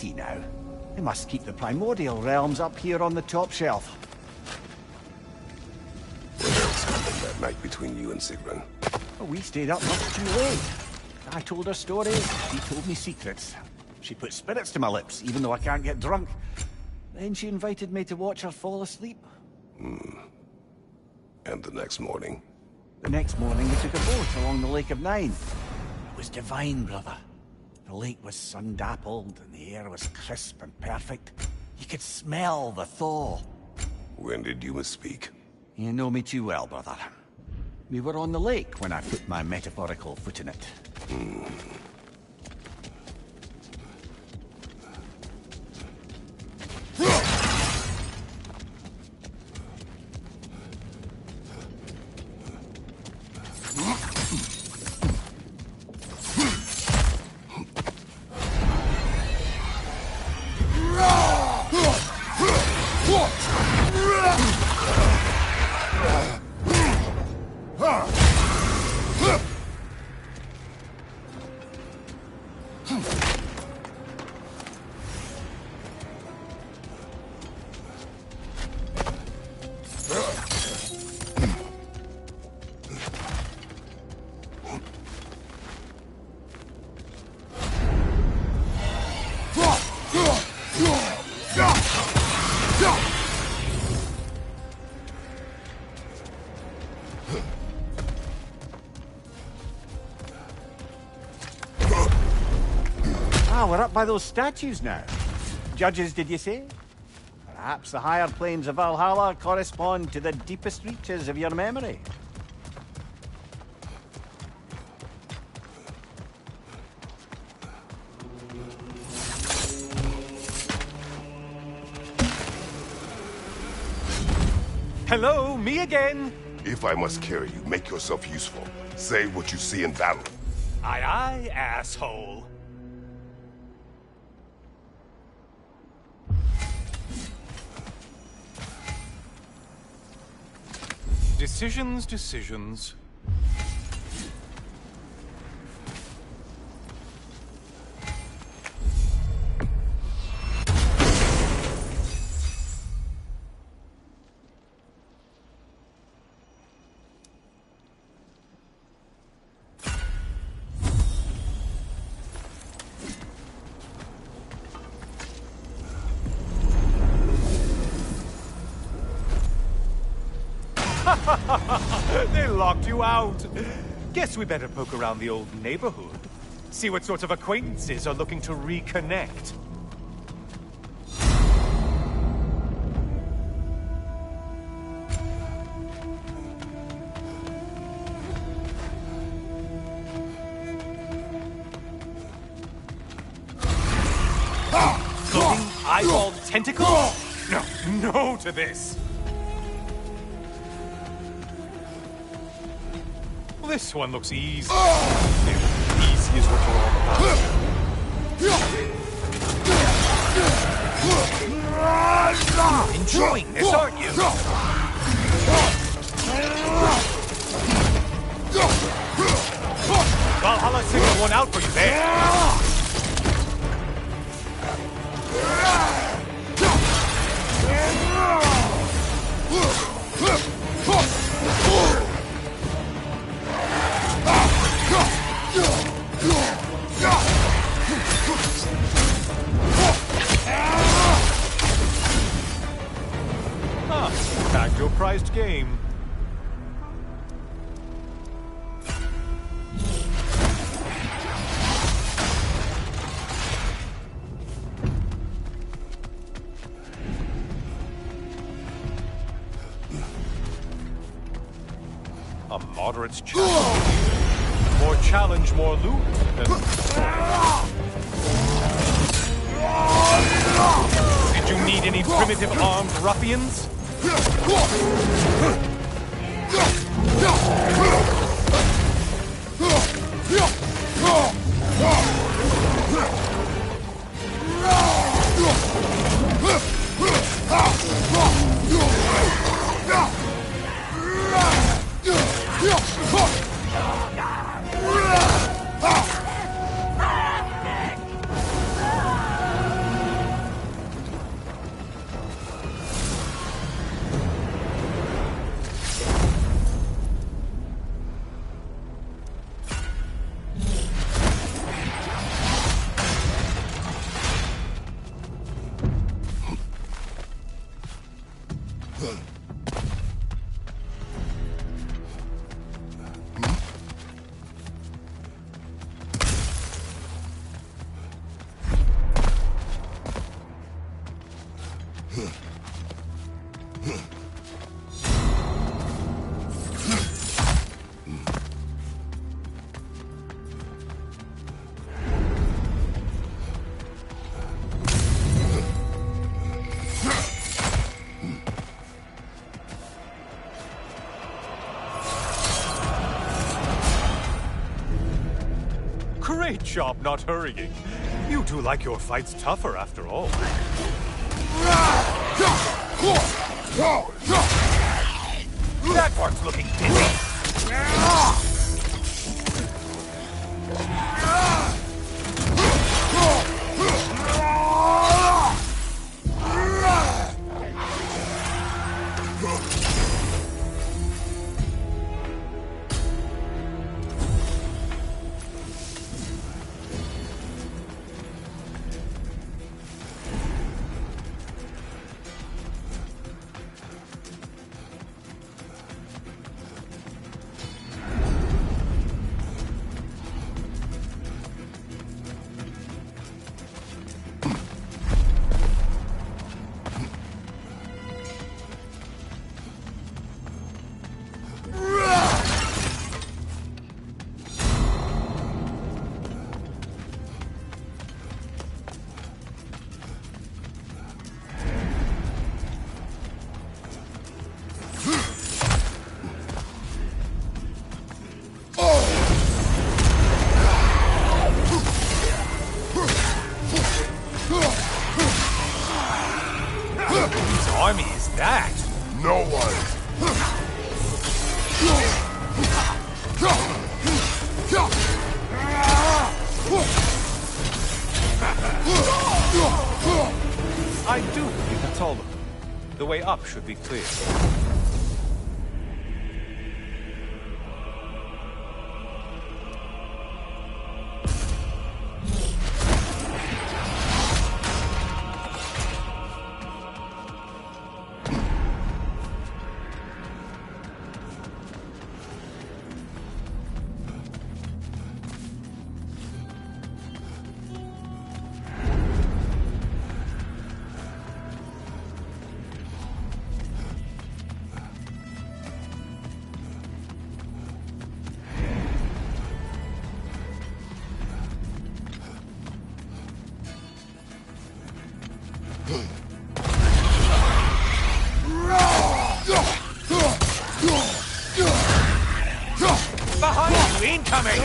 see now. They must keep the primordial realms up here on the top shelf. What else happened that night between you and Sigrun? Well, we stayed up much too late. I told her stories, she told me secrets. She put spirits to my lips, even though I can't get drunk. Then she invited me to watch her fall asleep. And the next morning? The next morning we took a boat along the Lake of Nine. It was divine, brother. The lake was sun-dappled and the air was crisp and perfect. You could smell the thaw. When did you misspeak? You know me too well, brother. We were on the lake when I put my metaphorical foot in it. Ah, we're up by those statues now. Judges, did you say? Perhaps the higher planes of Valhalla correspond to the deepest reaches of your memory. Hello, me again. If I must carry you, make yourself useful. Say what you see in battle. Aye, aye, asshole. Decisions, decisions. They locked you out. Guess we better poke around the old neighborhood. See what sorts of acquaintances are looking to reconnect. Floating eyeball tentacle? No to this. This one looks easy. Easy is what you're all about. Enjoying this, aren't you? Valhalla singled one out for you there. Back to a prized game. A moderate's challenge. More challenge, more loot. Did you need any primitive armed ruffians? Great job not hurrying. You do like your fights tougher after all. That one's looking dizzy. Whose army is that? No one. I do believe that's all of them. The way up should be clear. Behind you, incoming!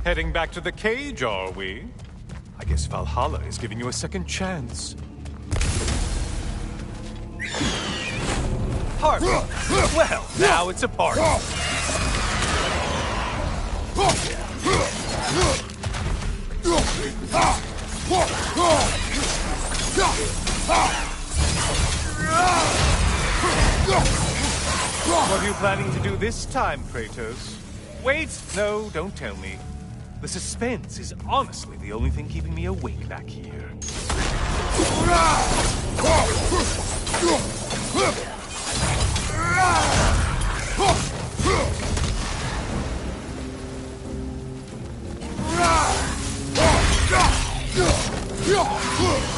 Heading back to the cage, are we? I guess Valhalla is giving you a second chance. Party! Well, now it's a party. What are you planning to do this time, Kratos? Wait, no, don't tell me. The suspense is honestly the only thing keeping me awake back here.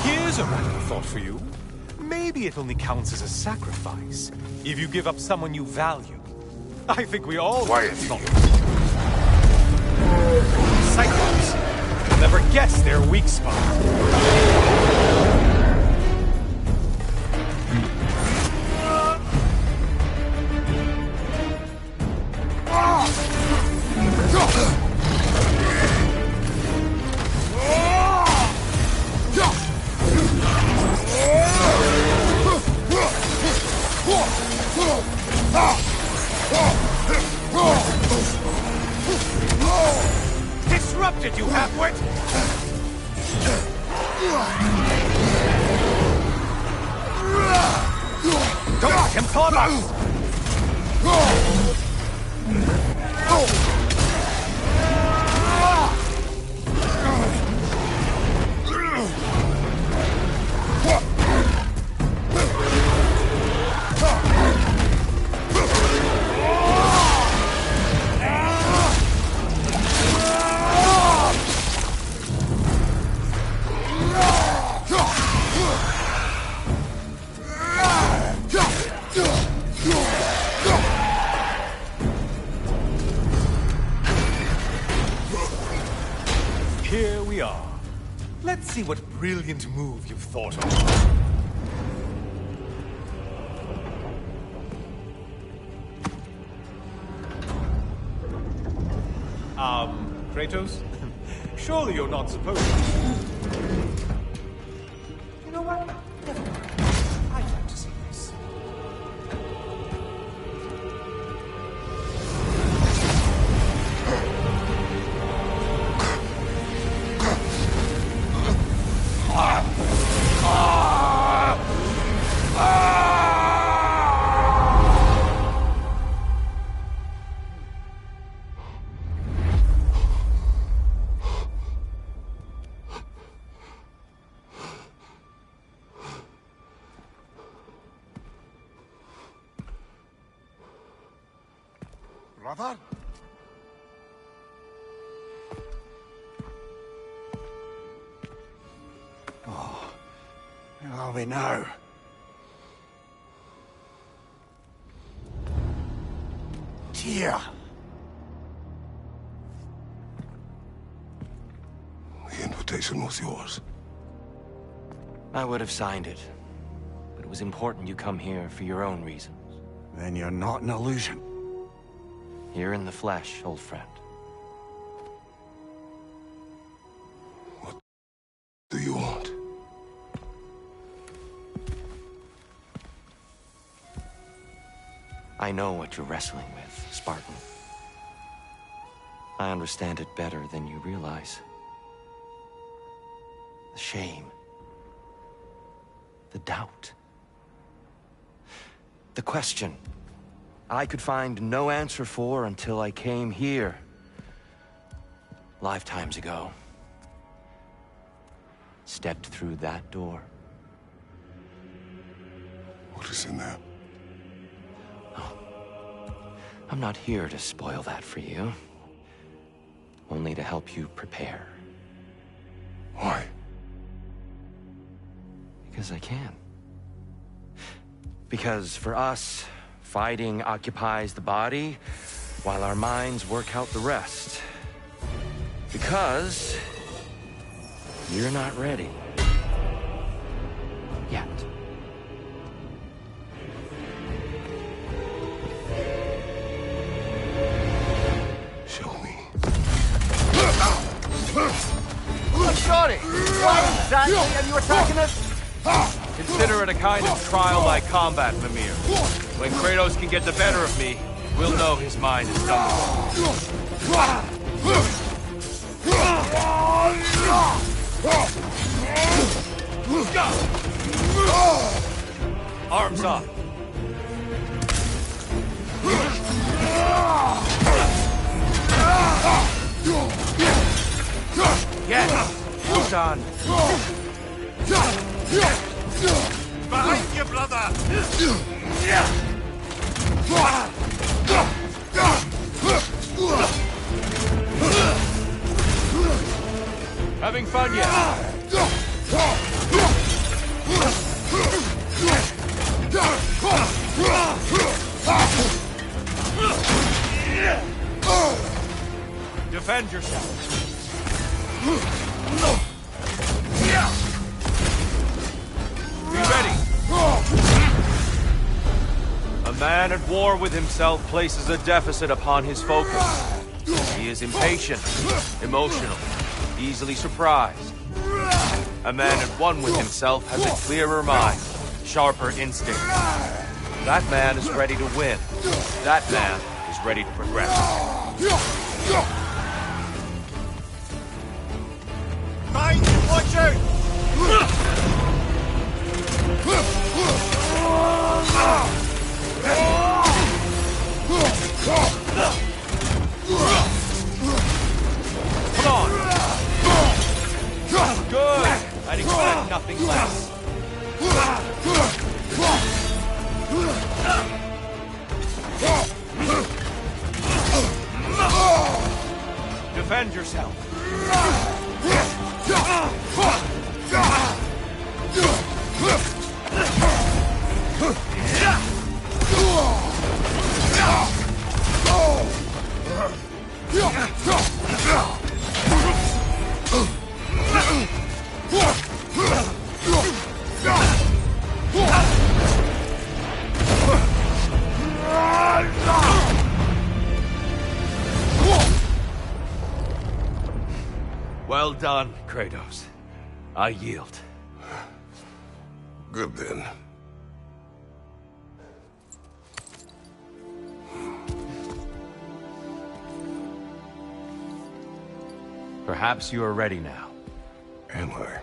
Here's a random thought for you. Maybe it only counts as a sacrifice if you give up someone you value. I think we all... Quiet. Cyclops. You'll never guess their weak spot. from us! Here we are. Let's see what brilliant move you've thought of. Kratos? Surely you're not supposed to. You know what? Never mind. I'd like to see this. Brother? Oh, where are we now? Tyr! The invitation was yours. I would have signed it, but it was important you come here for your own reasons. Then you're not an illusion. Here in the flesh, old friend. What do you want? I know what you're wrestling with, Spartan. I understand it better than you realize. The shame. The doubt. The question I could find no answer for until I came here. Lifetimes ago. Stepped through that door. What is in there? I'm not here to spoil that for you. Only to help you prepare. Why? Because I can. Because for us, fighting occupies the body, while our minds work out the rest. Because you're not ready. Yet. Show me. Shorty! Why exactly are you attacking us? Consider it a kind of trial by combat, Mimir. When Kratos can get the better of me, we'll know his mind is done. Arms up. Yes! Well done. Behind you, brother! Having fun yet? Defend yourself. Be ready. A man at war with himself places a deficit upon his focus. He is impatient, emotional, easily surprised. A man at one with himself has a clearer mind, sharper instinct. That man is ready to win. That man is ready to progress. Mind, watch out! Come on! Good! I'd expect nothing less. Defend yourself. Well done, Kratos. I yield. Good then. Perhaps you are ready now. Am I?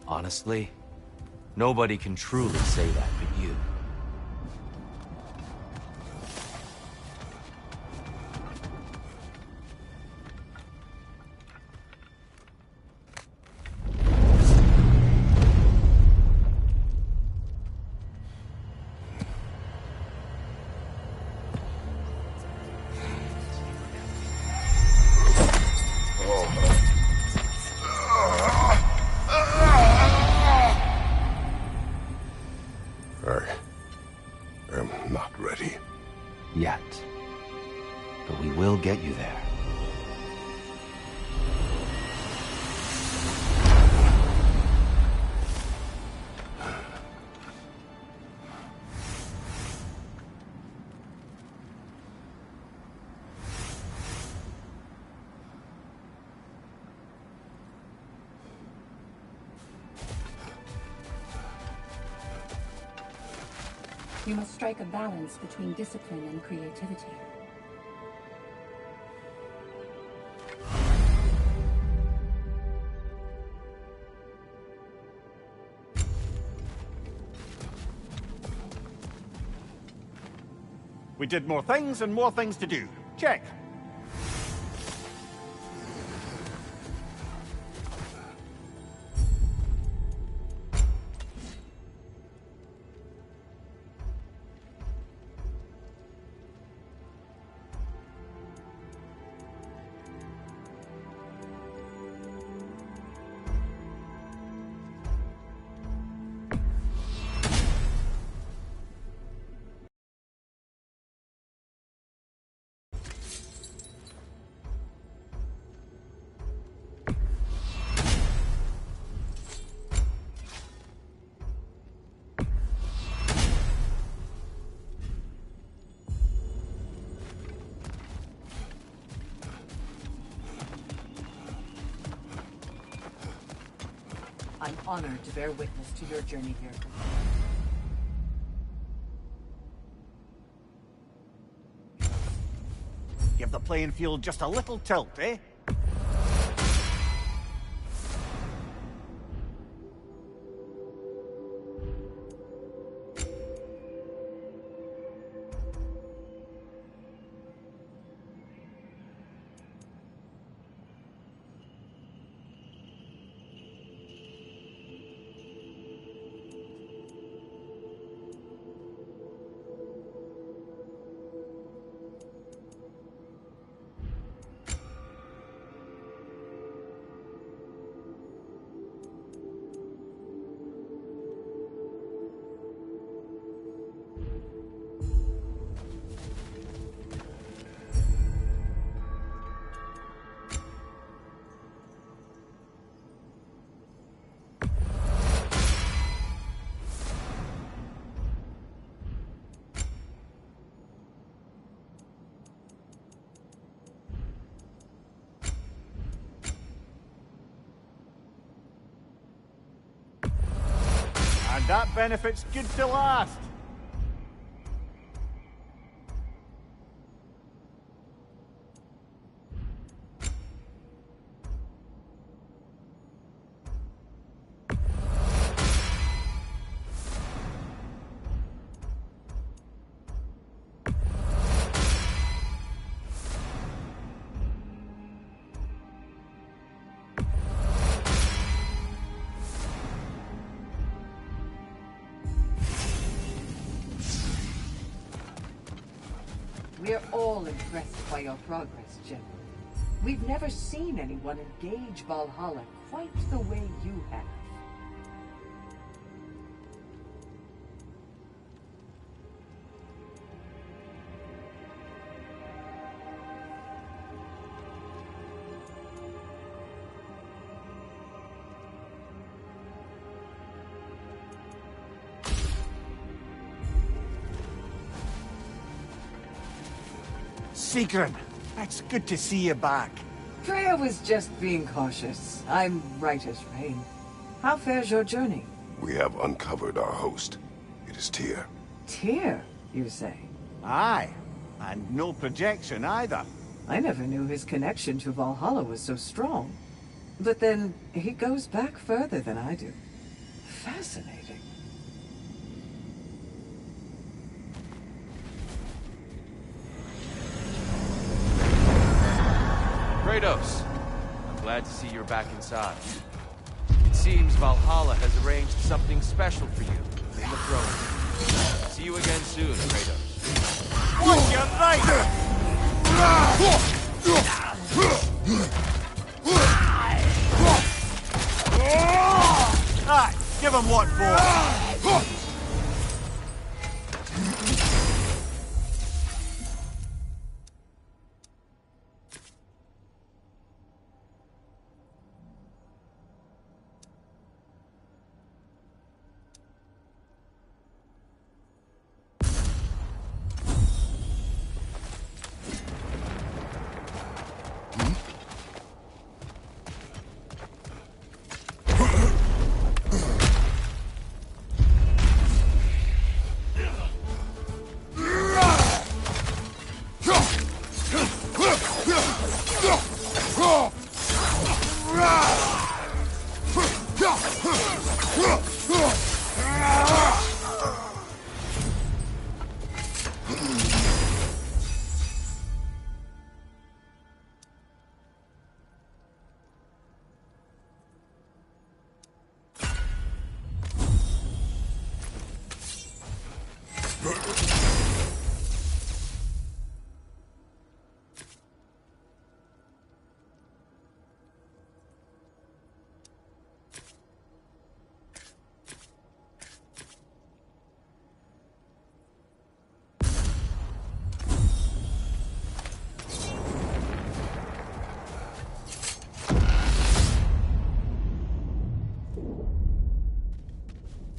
Honestly, nobody can truly say that but you. I am not ready. Yet. But we will get you there. You must strike a balance between discipline and creativity. We did more things and more things to do. Check. I'm honored to bear witness to your journey here. Give the playing field just a little tilt, eh? And that benefit's good to last. We're all impressed by your progress, General. We've never seen anyone engage Valhalla quite the way you have. Sigrun, it's good to see you back. Freya was just being cautious. I'm right as rain. How fares your journey? We have uncovered our host. It is Tyr. Tyr, you say? Aye, and no projection either. I never knew his connection to Valhalla was so strong. But then, he goes back further than I do. Fascinating. Kratos, I'm glad to see you're back inside. It seems Valhalla has arranged something special for you in the throne room. See you again soon, Kratos. What's your right? Aye, give him what for.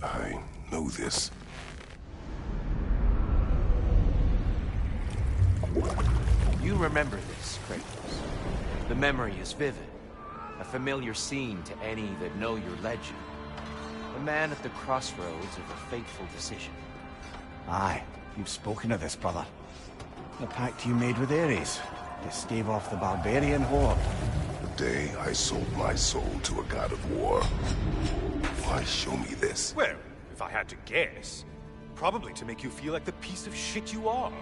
I know this. You remember this, Kratos. The memory is vivid. A familiar scene to any that know your legend. The man at the crossroads of a fateful decision. Aye, you've spoken of this, brother. The pact you made with Ares to stave off the barbarian horde. The day I sold my soul to a god of war. Why show me this? Well, if I had to guess, probably to make you feel like the piece of shit you are.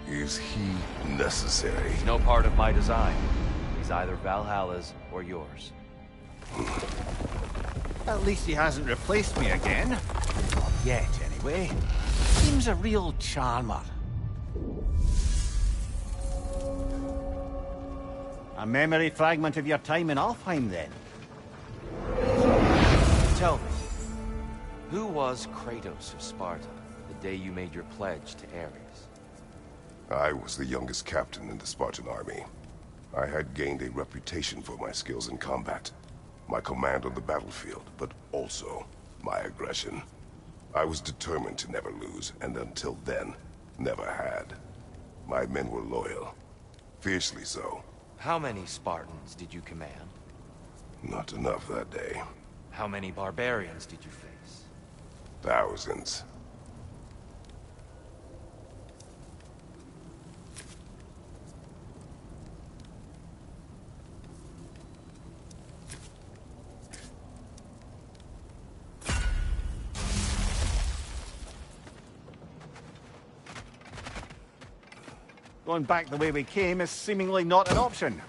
Is he necessary? He's no part of my design. He's either Valhalla's or yours. At least he hasn't replaced me again. Not yet, anyway. Seems a real charmer. A memory fragment of your time in Alfheim, then? Tell me, who was Kratos of Sparta the day you made your pledge to Ares? I was the youngest captain in the Spartan army. I had gained a reputation for my skills in combat, my command on the battlefield, but also my aggression. I was determined to never lose, and until then, never had. My men were loyal, fiercely so. How many Spartans did you command? Not enough that day. How many barbarians did you face? Thousands. Going back the way we came is seemingly not an option.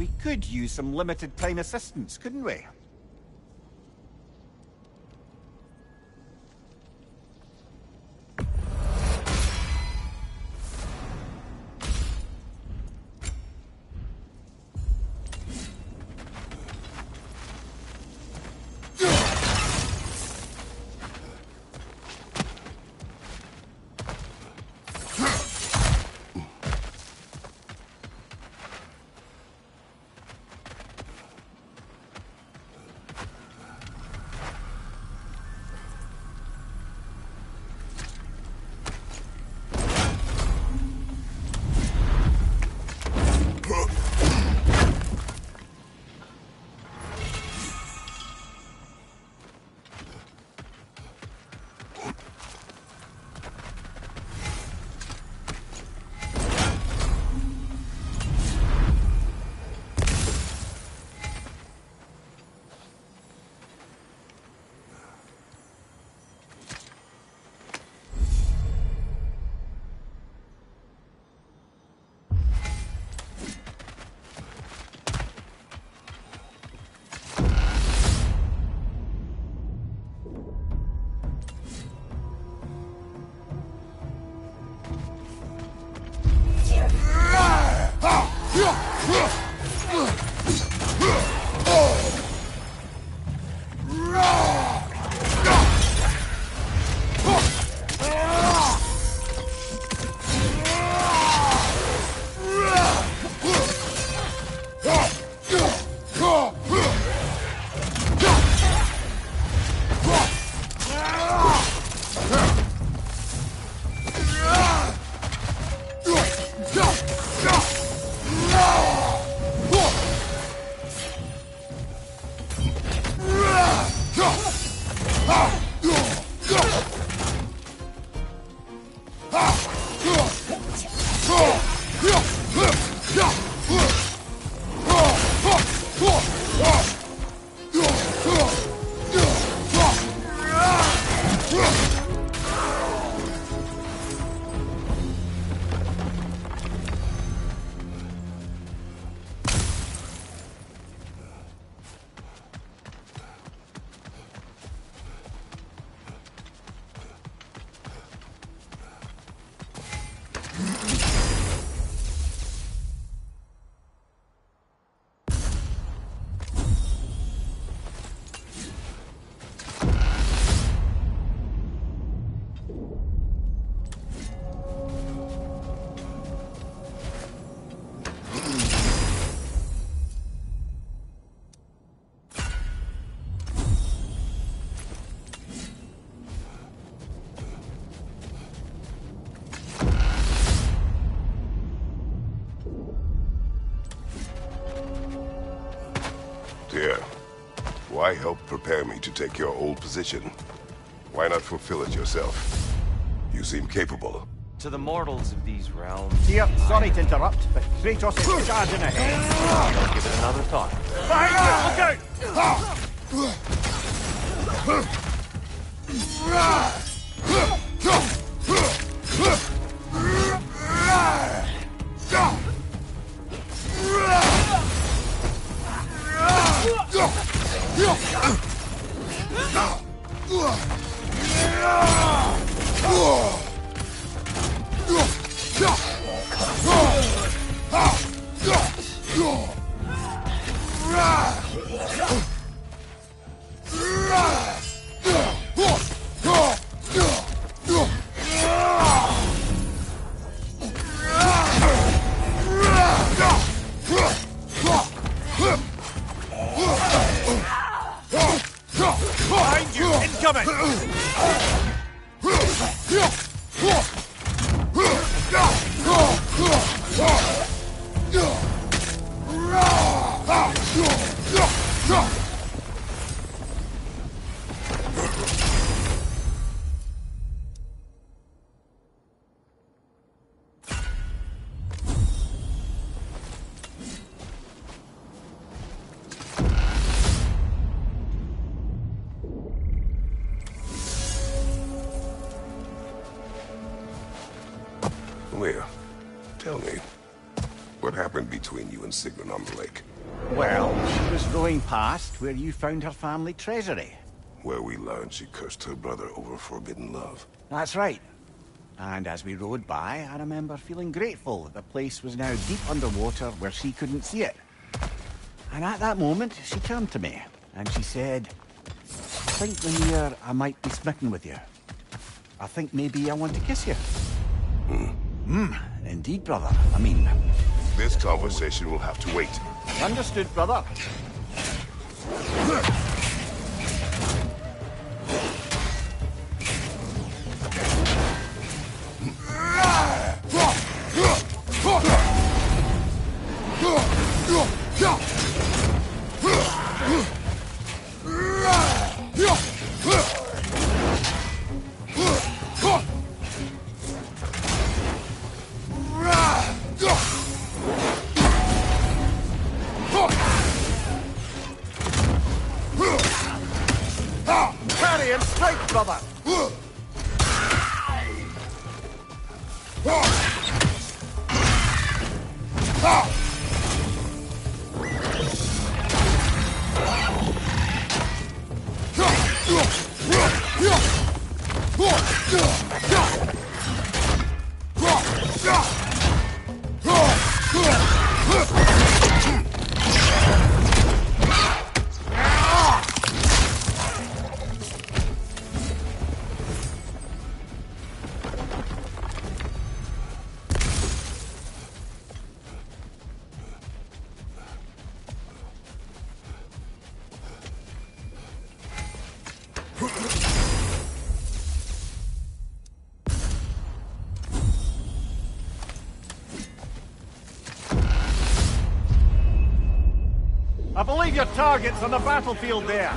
We could use some limited time assistance, couldn't we? Dear, why help prepare me to take your old position? Why not fulfill it yourself? You seem capable. To the mortals of these realms, Dear, sorry to interrupt, but Kratos is charging ahead. I'll give it another thought. Behind you! Incoming! Leah, tell me, what happened between you and Sigrun on the lake? Well, she was rowing past where you found her family treasury. Where we learned she cursed her brother over forbidden love. That's right. And as we rowed by, I remember feeling grateful that the place was now deep underwater where she couldn't see it. And at that moment, she turned to me, and she said, "I think, Rhaenyra, I might be smitten with you. I think maybe I want to kiss you." Indeed, brother. I mean... This conversation will have to wait. Understood, brother. Parry and strike, brother! I believe your target's on the battlefield there.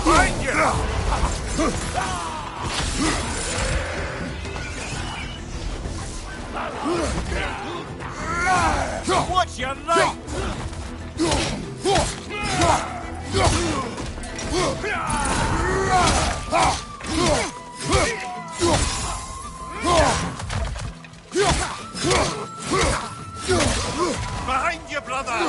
Behind you! Watch your right! Behind you, brother!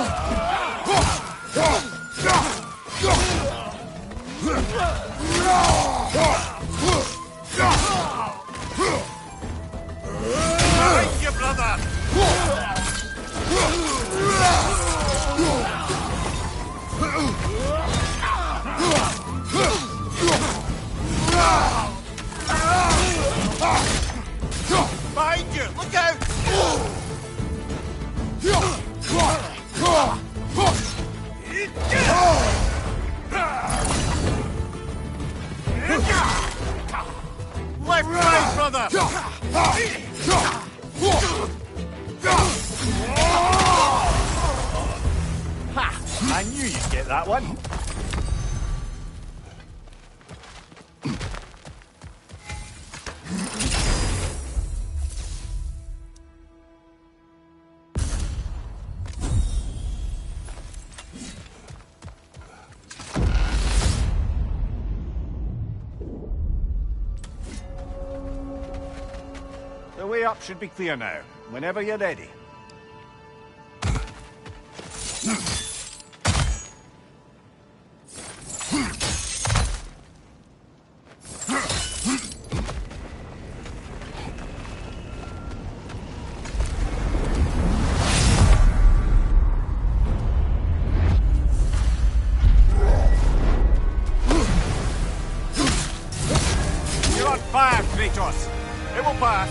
Behind you, brother! Behind you! Look out! Left, right, brother! Ha! I knew you'd get that one. The way up should be clear now, whenever you're ready. You're on fire, Kratos! It will pass!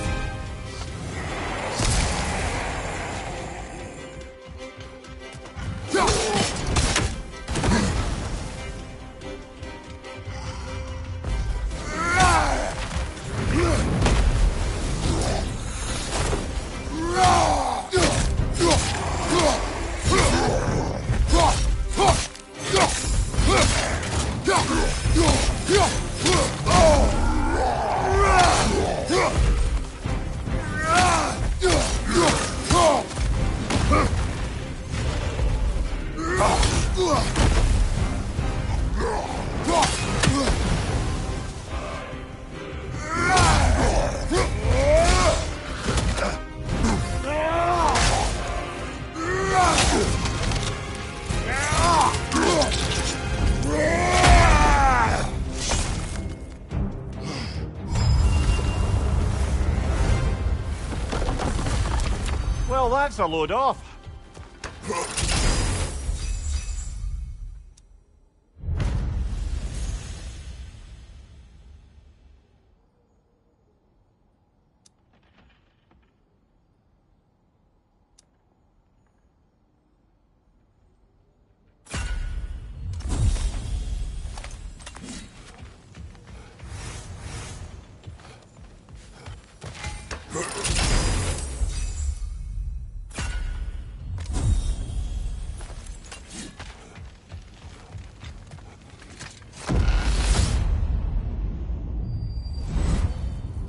Well, that's a load off.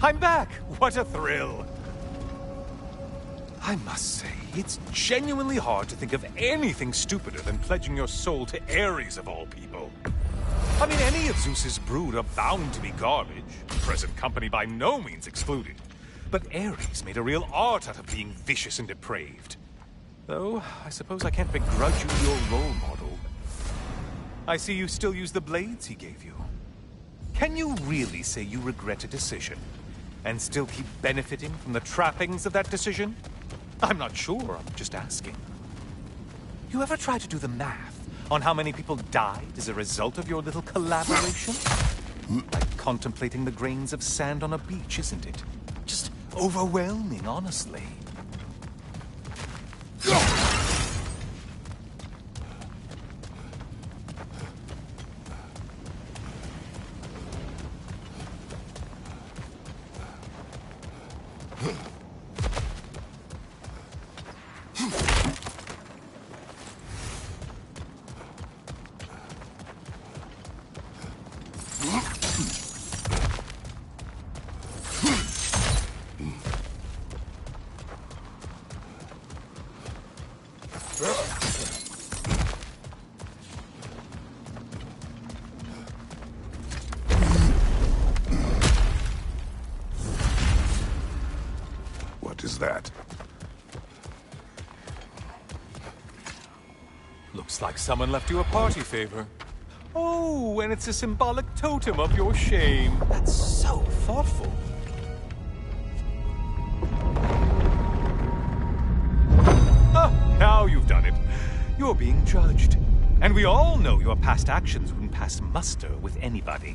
I'm back! What a thrill! I must say, it's genuinely hard to think of anything stupider than pledging your soul to Ares of all people. I mean, any of Zeus's brood are bound to be garbage, present company by no means excluded. But Ares made a real art out of being vicious and depraved. Though, I suppose I can't begrudge you your role model. I see you still use the blades he gave you. Can you really say you regret a decision? And still keep benefiting from the trappings of that decision? I'm not sure, I'm just asking. You ever try to do the math on how many people died as a result of your little collaboration? Like contemplating the grains of sand on a beach, isn't it? Just overwhelming, honestly. What is that? Looks like someone left you a party favor. Oh, and it's a symbolic totem of your shame. That's so thoughtful. Ah, now you've done it. You're being judged. And we all know your past actions wouldn't pass muster with anybody.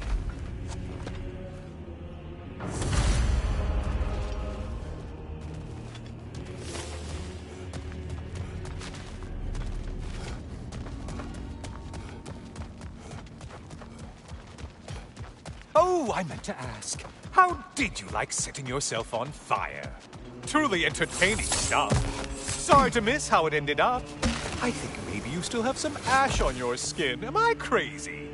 Oh, I meant to ask, how did you like setting yourself on fire? Truly entertaining stuff. Sorry to miss how it ended up. I think maybe you still have some ash on your skin. Am I crazy?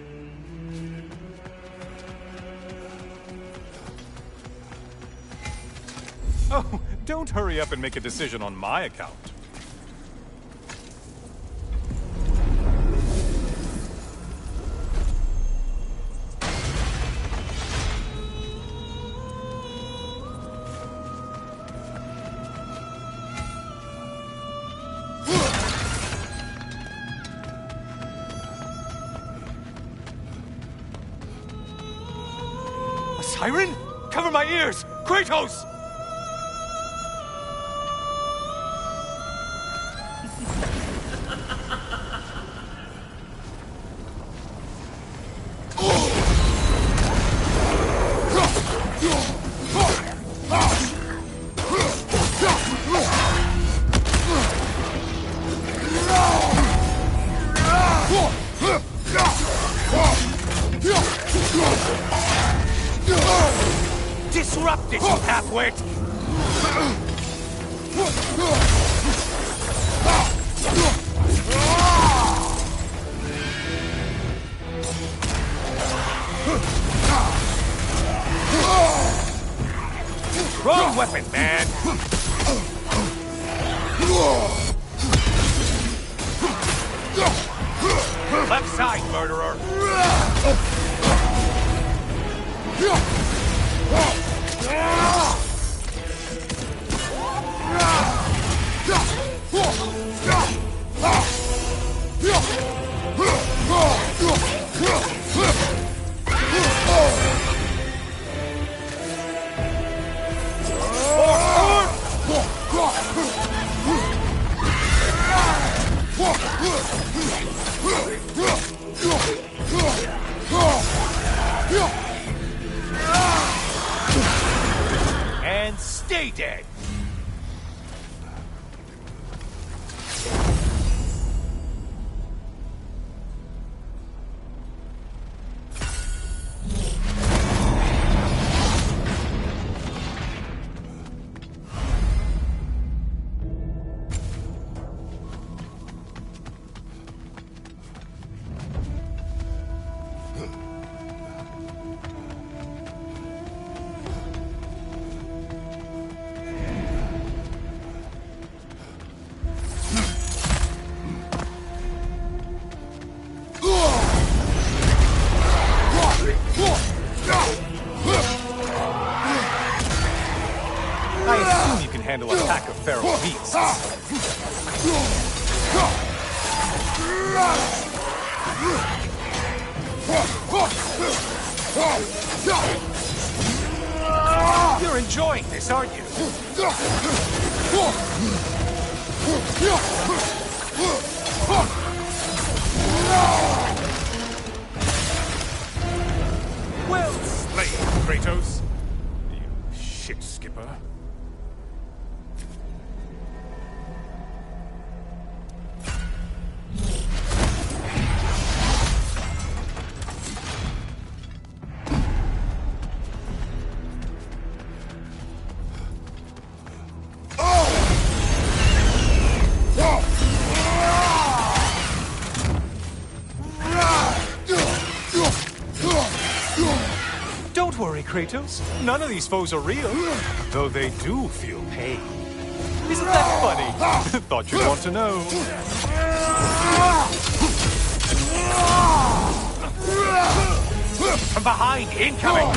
Oh, don't hurry up and make a decision on my account. Siren? Cover my ears! Kratos! Disrupt it, you half-wit! Wrong weapon, man! Left side, murderer! Stay dead! I assume you can handle a pack of feral beasts. You're enjoying this, aren't you? Well slayed, Kratos. You shit skipper. Don't worry, Kratos. None of these foes are real, though they do feel pain. Isn't that funny? Thought you'd want to know. From behind, incoming!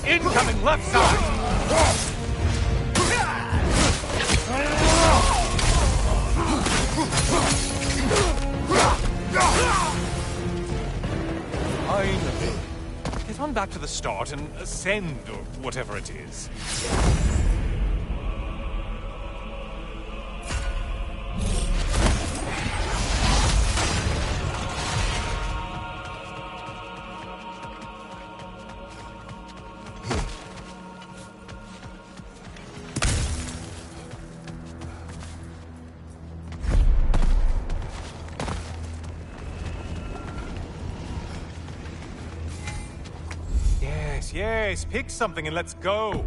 Incoming left side! Finally. Get on back to the start and ascend, or whatever it is. Yes, pick something and let's go.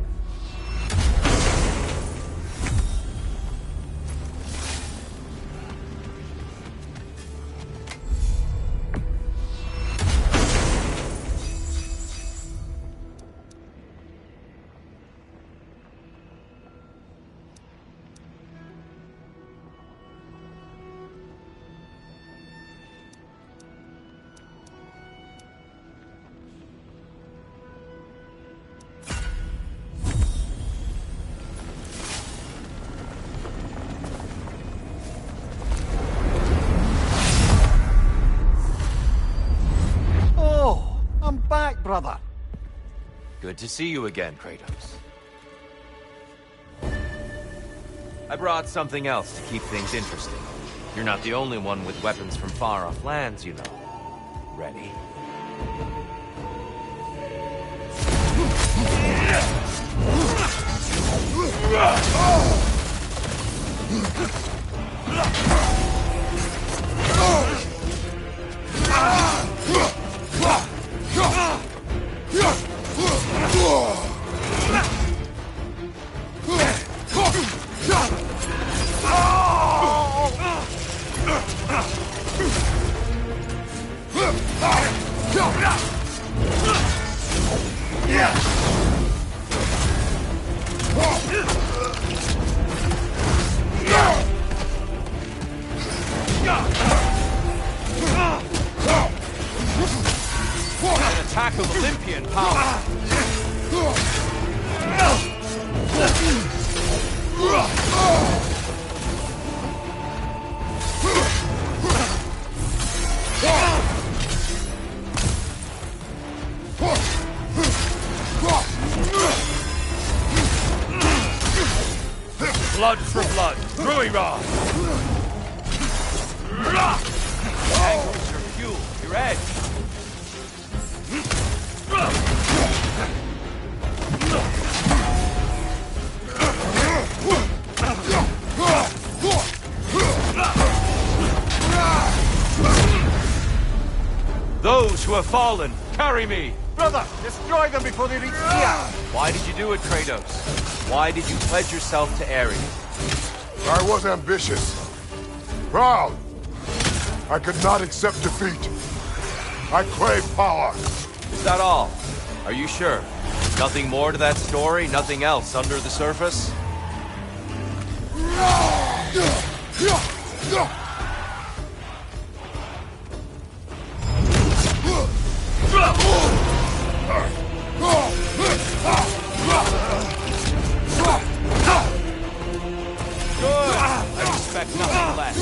Brother. Good to see you again, Kratos. I brought something else to keep things interesting. You're not the only one with weapons from far-off lands, you know. Ready? lack of Olympian power. Blood for blood, Rui Ra! Angles your fuel, your edge. Those who have fallen, carry me! Brother, destroy them before they reach here! Why did you do it, Kratos? Why did you pledge yourself to Ares? I was ambitious. Proud. I could not accept defeat. I crave power. Is that all? Are you sure? Nothing more to that story? Nothing else under the surface? Good! I expect nothing less.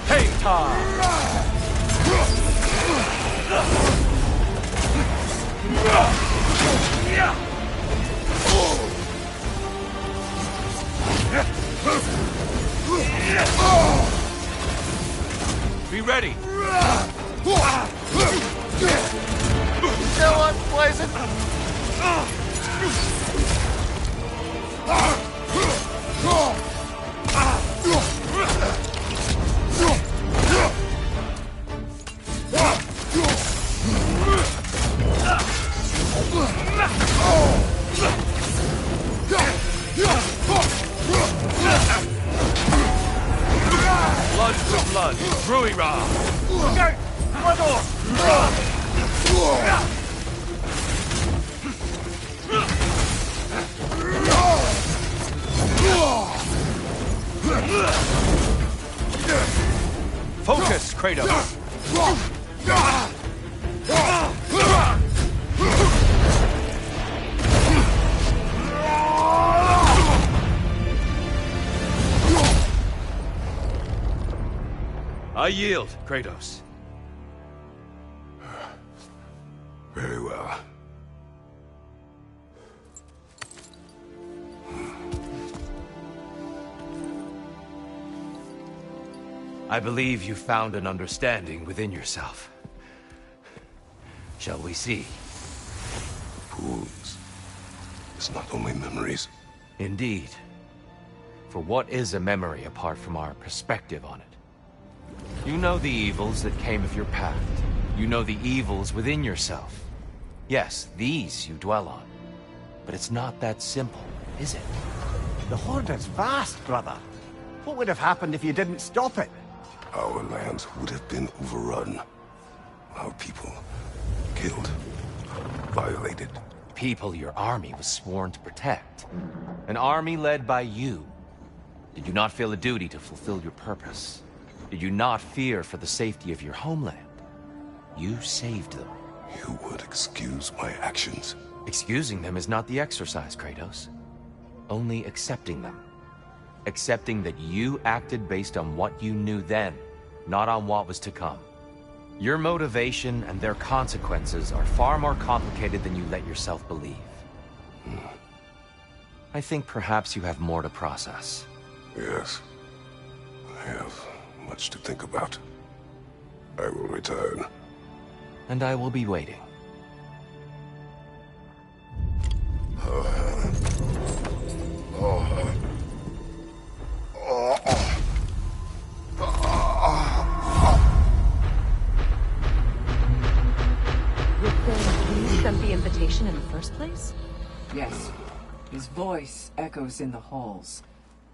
Hang time! Be ready! Still unpleasant! Blood for blood, Rui Ra! Okay, one more! Focus, Kratos! I yield, Kratos. Very well. I believe you found an understanding within yourself. Shall we see? Fools. It's not only memories. Indeed. For what is a memory apart from our perspective on it? You know the evils that came of your path. You know the evils within yourself. Yes, these you dwell on. But it's not that simple, is it? The Horde is vast, brother. What would have happened if you didn't stop it? Our lands would have been overrun. Our people killed, violated. People your army was sworn to protect. An army led by you. Did you not feel a duty to fulfill your purpose? Did you not fear for the safety of your homeland? You saved them. You would excuse my actions? Excusing them is not the exercise, Kratos. Only accepting them. Accepting that you acted based on what you knew then, not on what was to come. Your motivation and their consequences are far more complicated than you let yourself believe. I think perhaps you have more to process. Yes. I have much to think about. I will return. And I will be waiting. You sent the invitation in the first place? Yes. His voice echoes in the halls.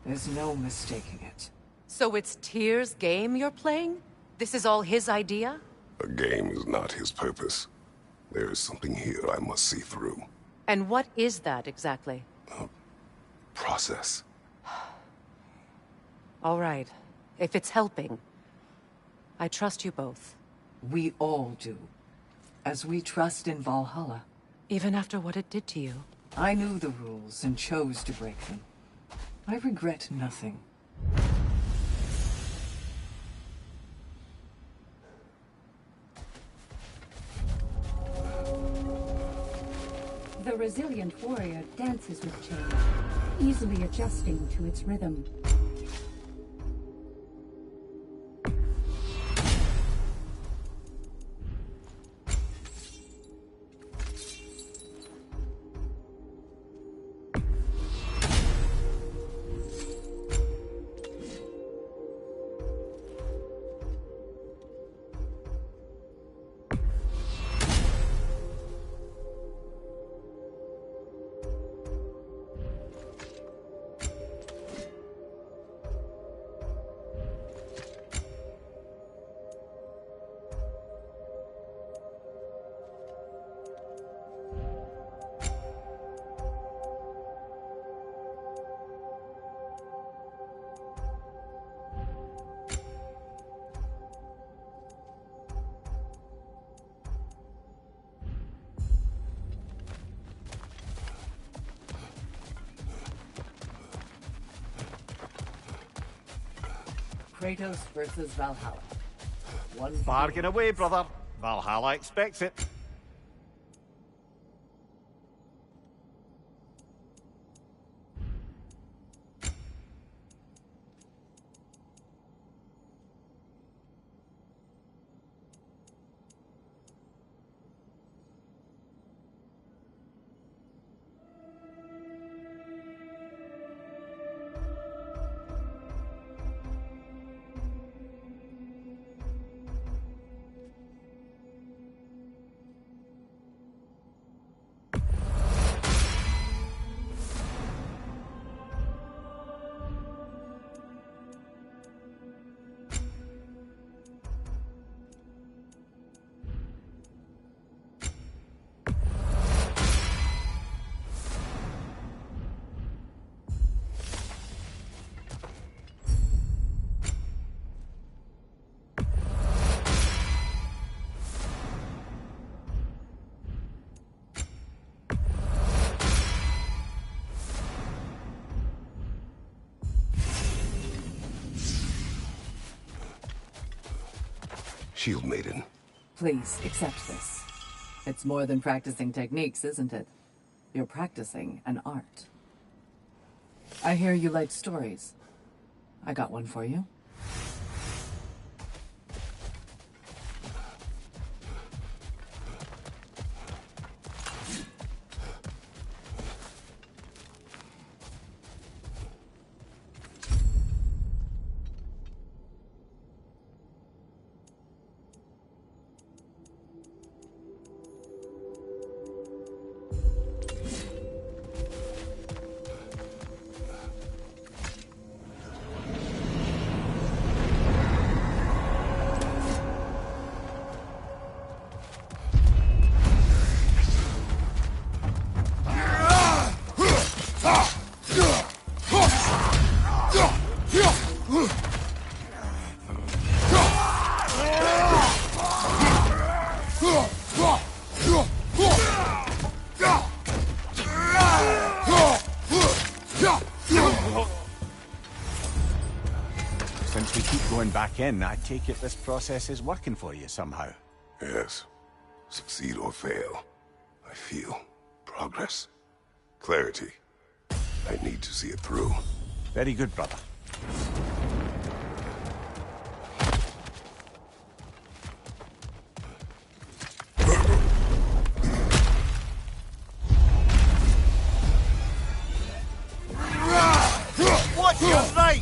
There's no mistaking it. So it's Tyr's game you're playing? This is all his idea? A game is not his purpose. There is something here I must see through. And what is that exactly? Process. All right. If it's helping, I trust you both. We all do. As we trust in Valhalla. Even after what it did to you. I knew the rules and chose to break them. I regret nothing. The resilient warrior dances with change, easily adjusting to its rhythm. Kratos versus Valhalla. One Bargain away, brother. Valhalla expects it. Shield Maiden. Please, accept this. It's more than practicing techniques, isn't it? You're practicing an art. I hear you like stories. I got one for you. Since we keep going back in, I take it this process is working for you somehow. Yes. Succeed or fail. I feel progress. Clarity. I need to see it through. Very good, brother. Watch your right!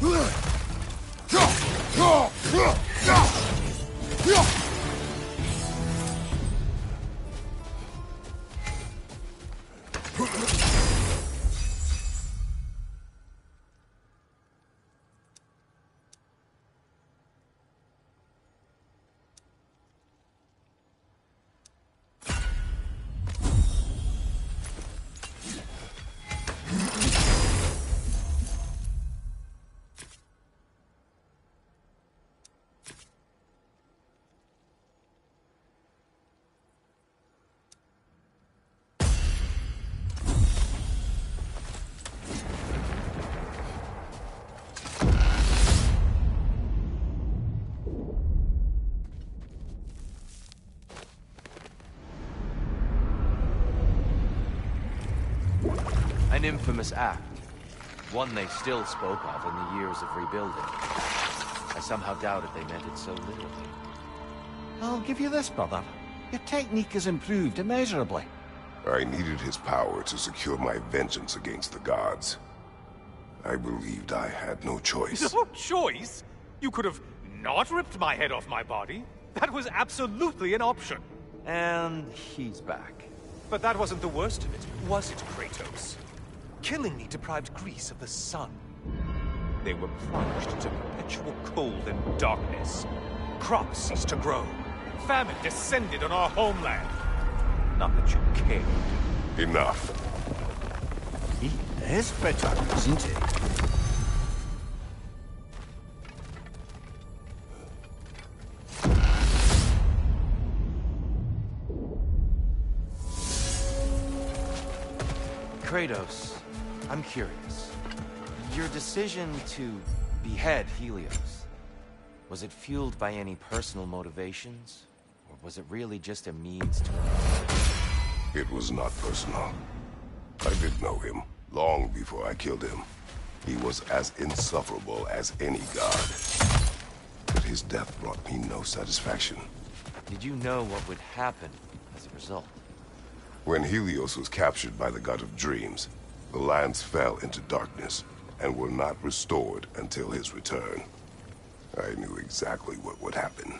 An infamous act. One they still spoke of in the years of rebuilding. I somehow doubted they meant it so literally. I'll give you this, brother. Your technique has improved immeasurably. I needed his power to secure my vengeance against the gods. I believed I had no choice. No choice? You could have not ripped my head off my body. That was absolutely an option. And he's back. But that wasn't the worst of it, was it, Kratos? Killing me deprived Greece of the sun. They were plunged into perpetual cold and darkness. Crops ceased to grow. Famine descended on our homeland. Not that you cared. Enough. He is bitter, isn't he? Kratos, I'm curious. Your decision to behead Helios, was it fueled by any personal motivations? Or was it really just a means to an end? It was not personal. I did know him, long before I killed him. He was as insufferable as any god. But his death brought me no satisfaction. Did you know what would happen as a result? When Helios was captured by the god of dreams, the lands fell into darkness and were not restored until his return. I knew exactly what would happen.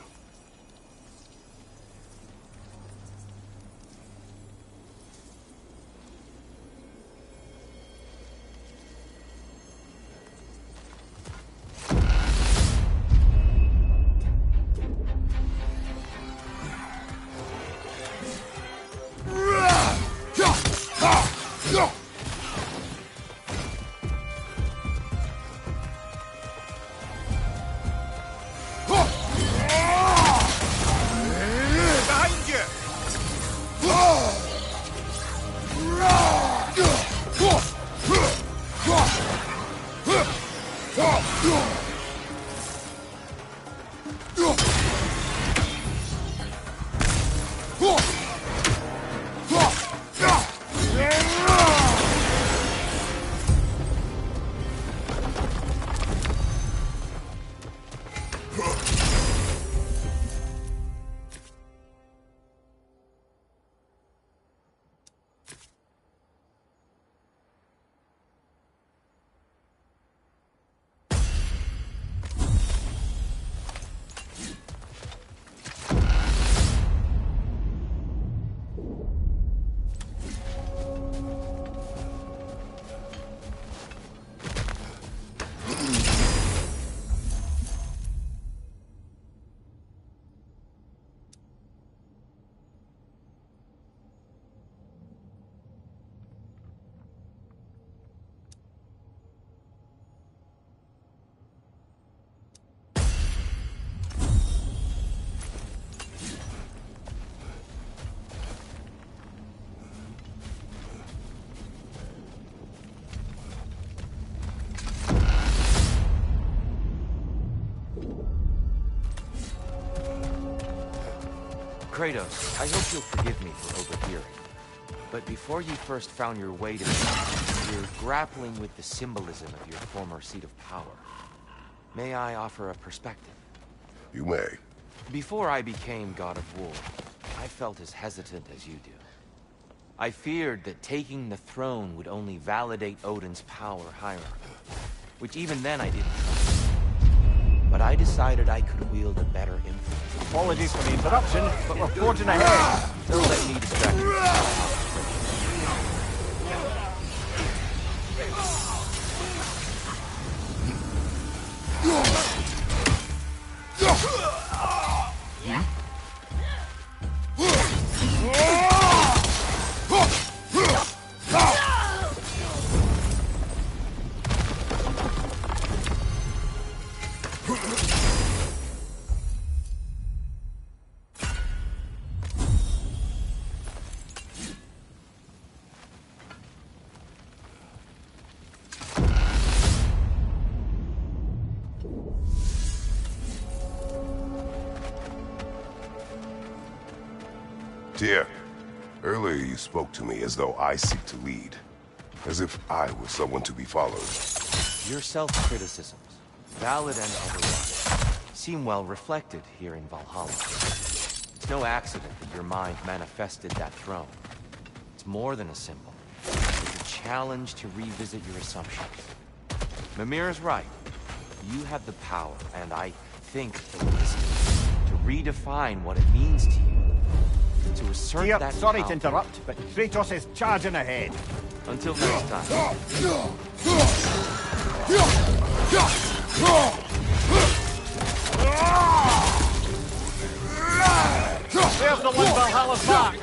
Kratos, I hope you'll forgive me for overhearing. But before you first found your way to me, you're grappling with the symbolism of your former seat of power. May I offer a perspective? You may. Before I became God of War, I felt as hesitant as you do. I feared that taking the throne would only validate Odin's power hierarchy, which even then I didn't trust. But I decided I could wield a better influence. Apologies for the interruption, but we're forging ahead. Don't let me distract you. Tyr, earlier you spoke to me as though I seek to lead. As if I was someone to be followed. Your self-criticisms, valid and otherwise, seem well reflected here in Valhalla. It's no accident that your mind manifested that throne. It's more than a symbol. It's a challenge to revisit your assumptions. Mimir is right. You have the power, and I think the wisdom, to redefine what it means to you. To assert Dear, that sorry power. to interrupt, but Kratos is charging ahead. Until next time. There's the one Valhalla's back!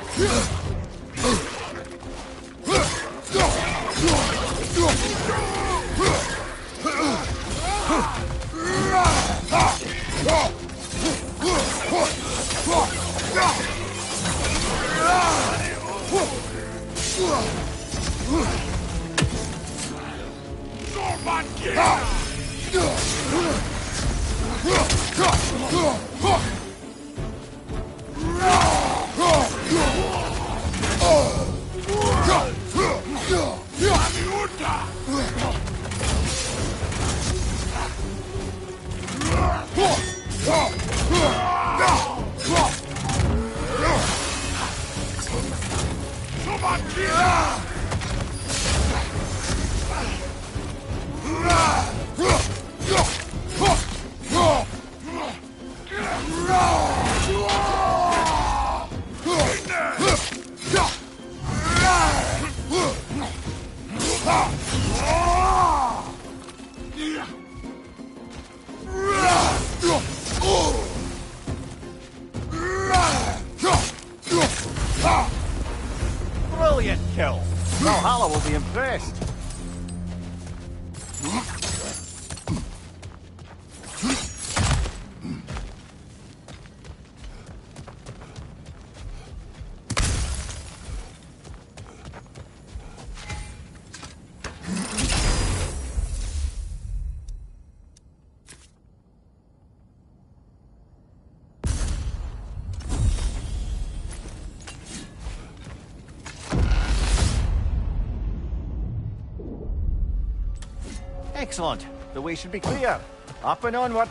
Brilliant kill! Valhalla will be impressed. Excellent. The way should be clear. Up and onward.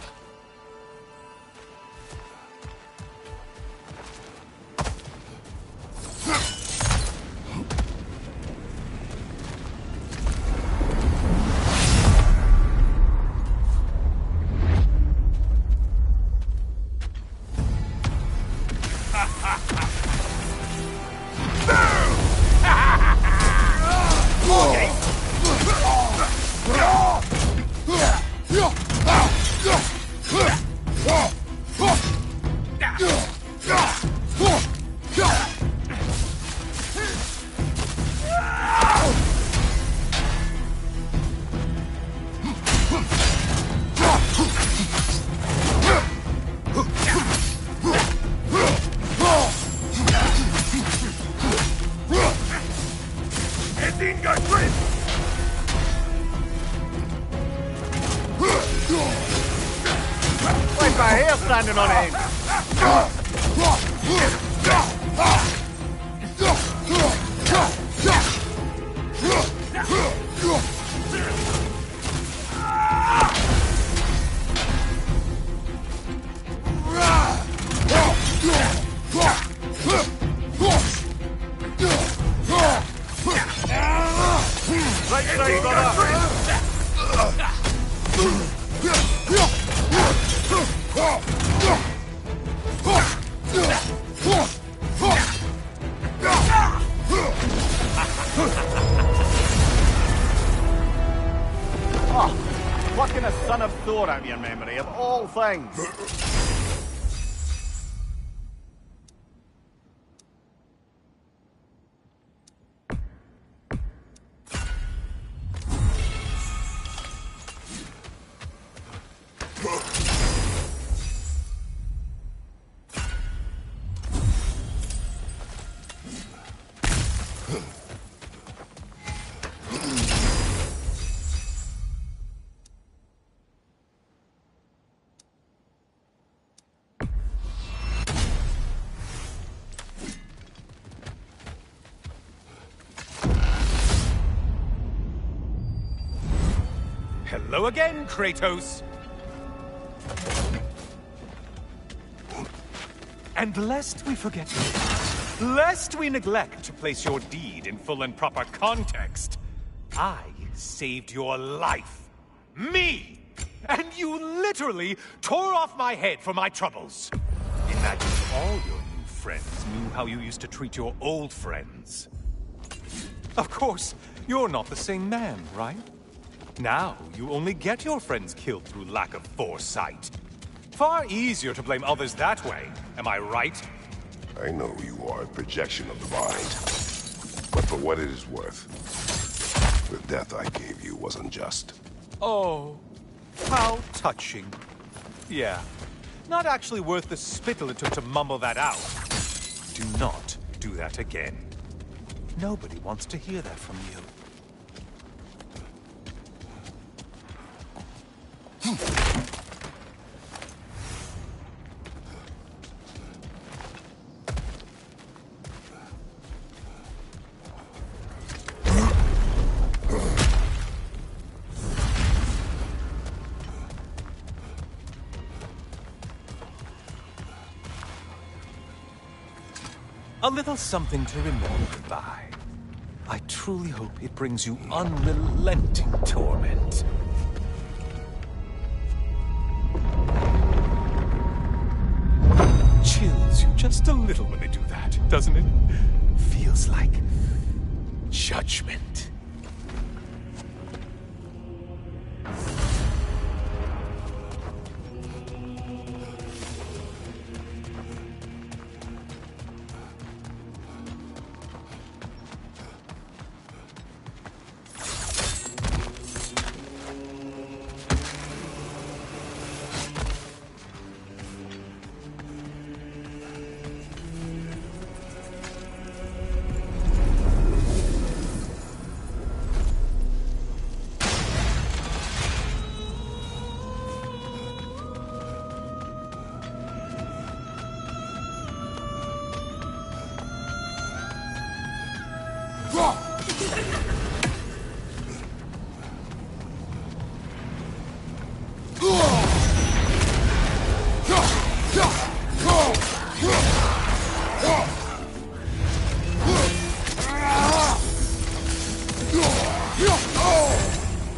Like my hair standing on end. Right side, brother. Oh, plucking a son of Thor out of your memory, of all things. Hello again, Kratos. And lest we forget, lest we neglect to place your deed in full and proper context, I saved your life. Me! And you literally tore off my head for my troubles. Imagine if all your new friends knew how you used to treat your old friends. Of course, you're not the same man, right? Now, you only get your friends killed through lack of foresight. Far easier to blame others that way, am I right? I know you are a projection of the mind. But for what it is worth, the death I gave you was unjust. Oh, how touching. Yeah, not actually worth the spittle it took to mumble that out. Do not do that again. Nobody wants to hear that from you. A little something to remember by. I truly hope it brings you unrelenting torment. Chills you just a little when they do that, doesn't it? Feels like judgment.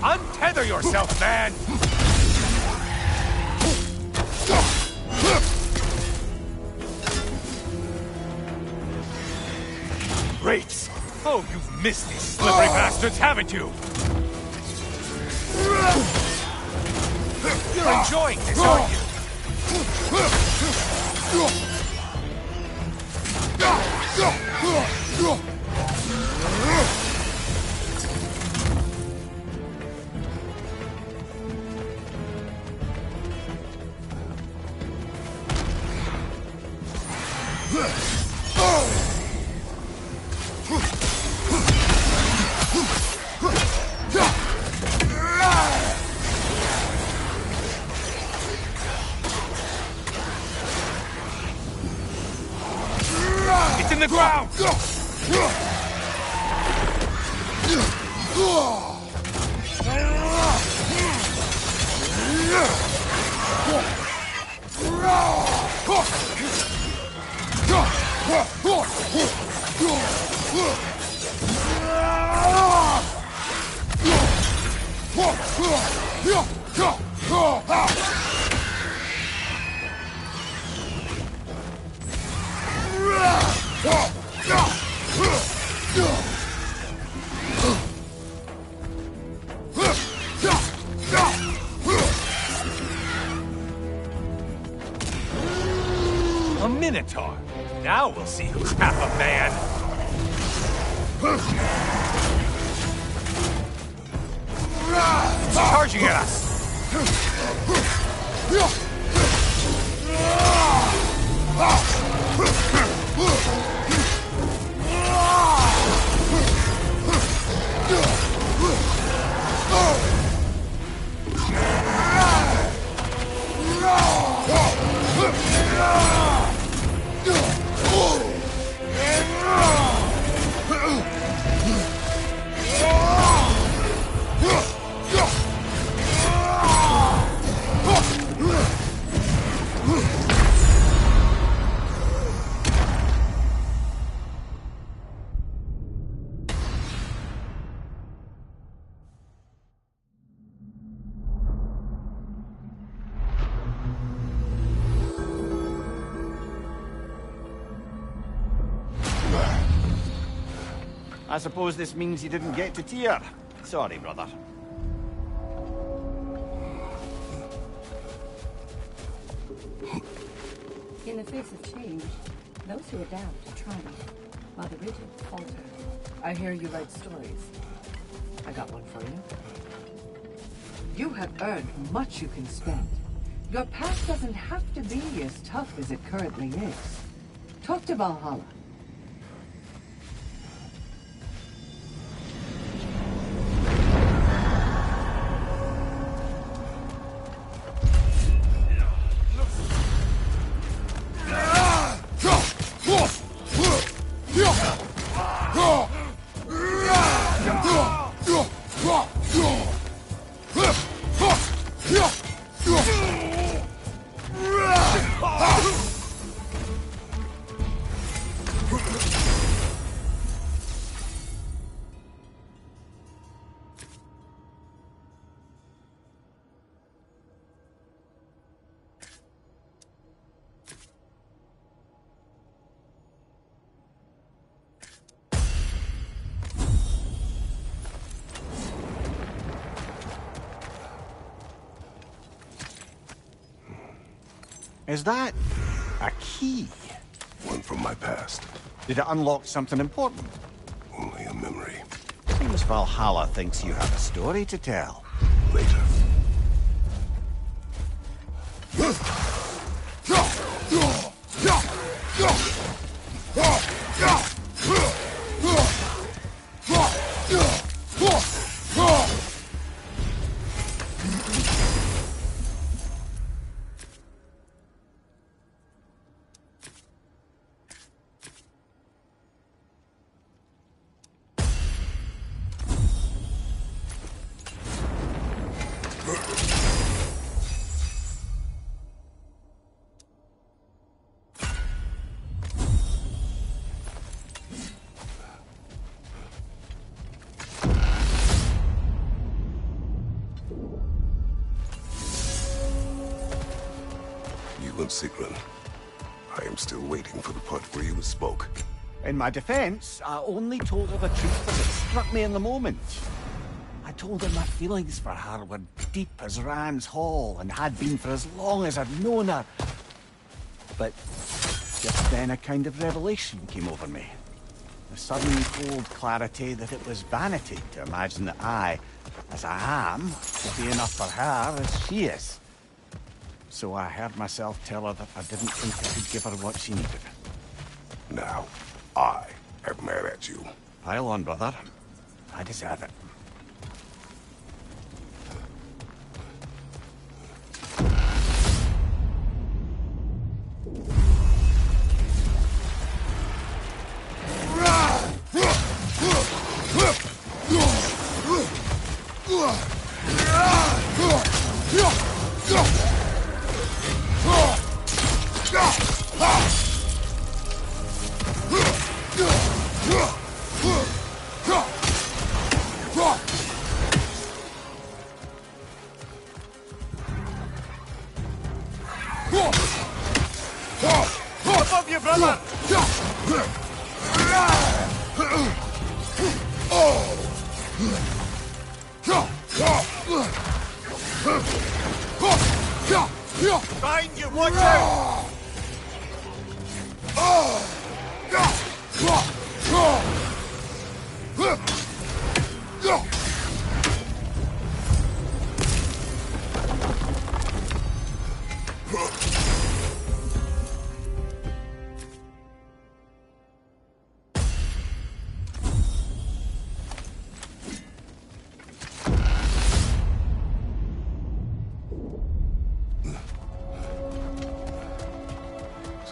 Untether yourself, man! Great! Oh, you've missed these slippery bastards, haven't you? You're enjoying this, aren't you? It's in the ground! A Minotaur. Now we'll see who's half a man. It's charging at us. I suppose this means you didn't get to Tyr. Sorry, brother. In the face of change, those who adapt triumph, while the rigid falter. I hear you write stories. I got one for you. You have earned much you can spend. Your past doesn't have to be as tough as it currently is. Talk to Valhalla. Is that a key? One from my past. Did it unlock something important? Only a memory. Seems Valhalla thinks you have a story to tell. Later. You and Sigrun. I am still waiting for the part where you spoke. In my defense, I only told her the truth as it struck me in the moment. I told her my feelings for her were deep as Ram's Hall and had been for as long as I'd known her. But just then a kind of revelation came over me. The sudden cold clarity that it was vanity to imagine that I, as I am, would be enough for her as she is. So I heard myself tell her that I didn't think I could give her what she needed. Now, I am mad at you. Pile on, brother. I deserve it. Above you, brother! Behind you, watch out!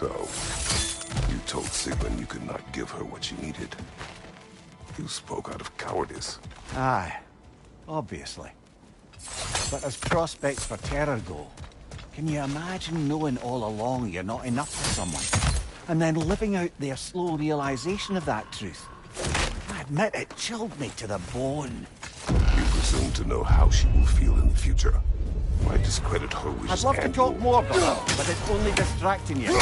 So, you told Sigrun you could not give her what she needed. You spoke out of cowardice. Aye, obviously. But as prospects for terror go, can you imagine knowing all along you're not enough for someone, and then living out their slow realization of that truth? I admit it chilled me to the bone. You presume to know how she will feel in the future. Why discredit her wishes? I'd love to talk more, brother, but it's only distracting you.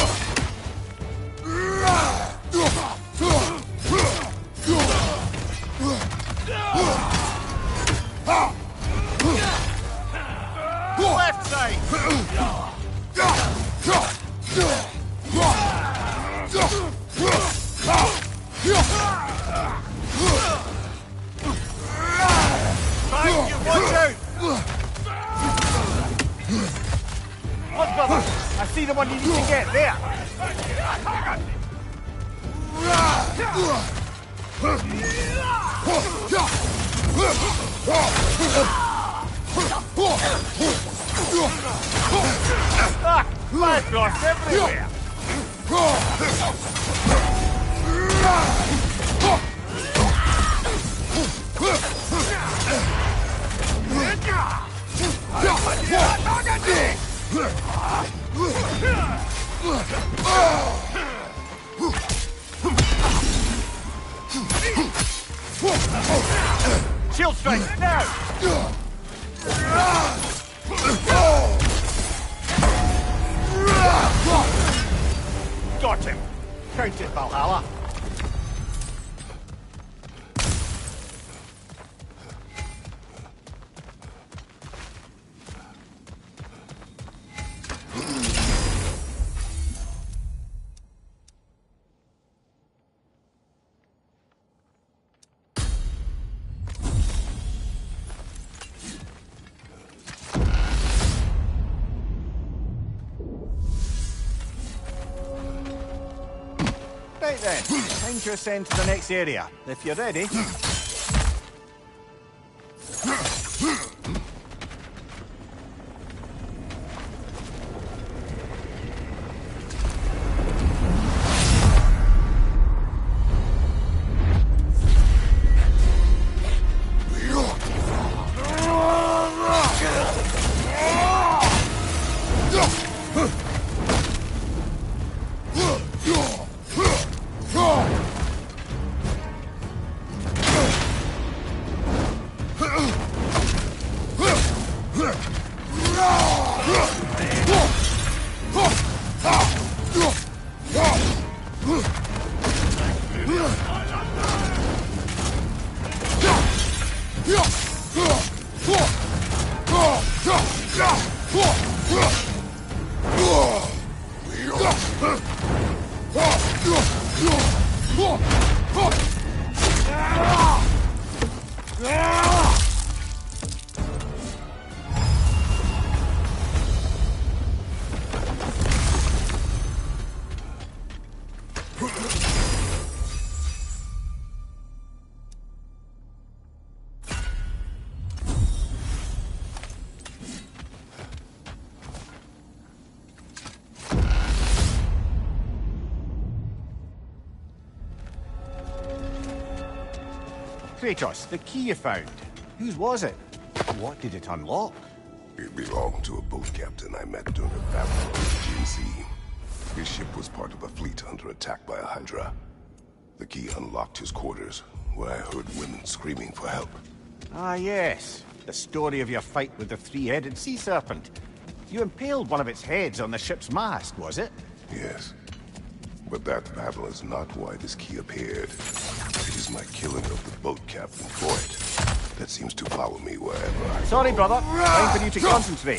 left side! Thank you, watch out! Look, brother! I see the one you need to get there! Ah! Blood lost everywhere! Shield strike, now! Got him! Count it, Valhalla! Right then, time to ascend to the next area. If you're ready. Kratos, the key you found. Whose was it? What did it unlock? It belonged to a boat captain I met during a battle on the Aegean Sea. His ship was part of a fleet under attack by a Hydra. The key unlocked his quarters, where I heard women screaming for help. Ah, yes. The story of your fight with the three-headed sea serpent. You impaled one of its heads on the ship's mast, was it? Yes. But that battle is not why this key appeared. It is my killing of the boat captain for it that seems to follow me wherever I Sorry, go. brother. Time for you to concentrate.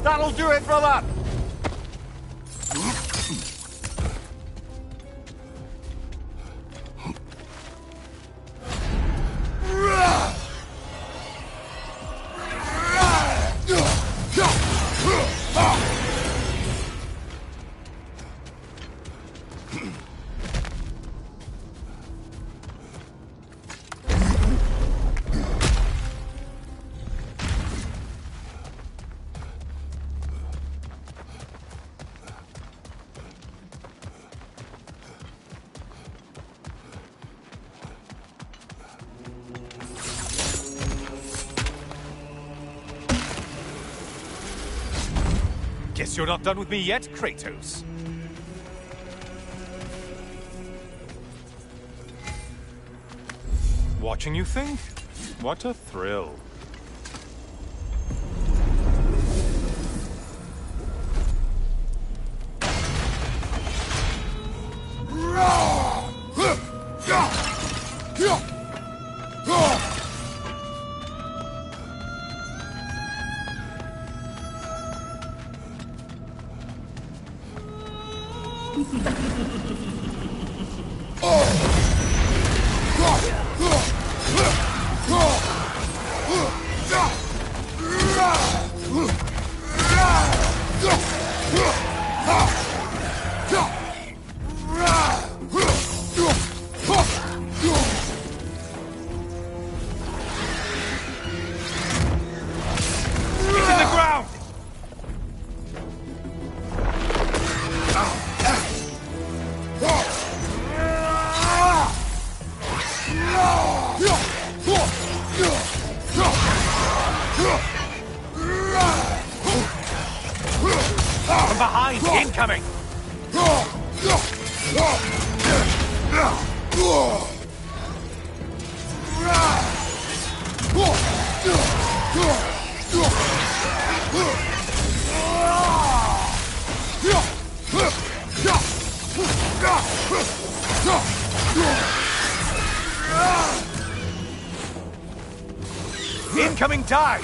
That'll do it, brother! Guess you're not done with me yet, Kratos. Watching you think? What a thrill. Roar! From behind! Incoming! Incoming dive!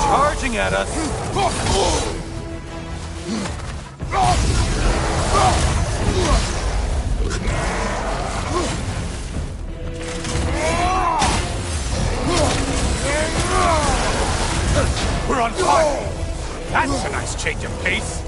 Charging at us! We're on fire! That's a nice change of pace!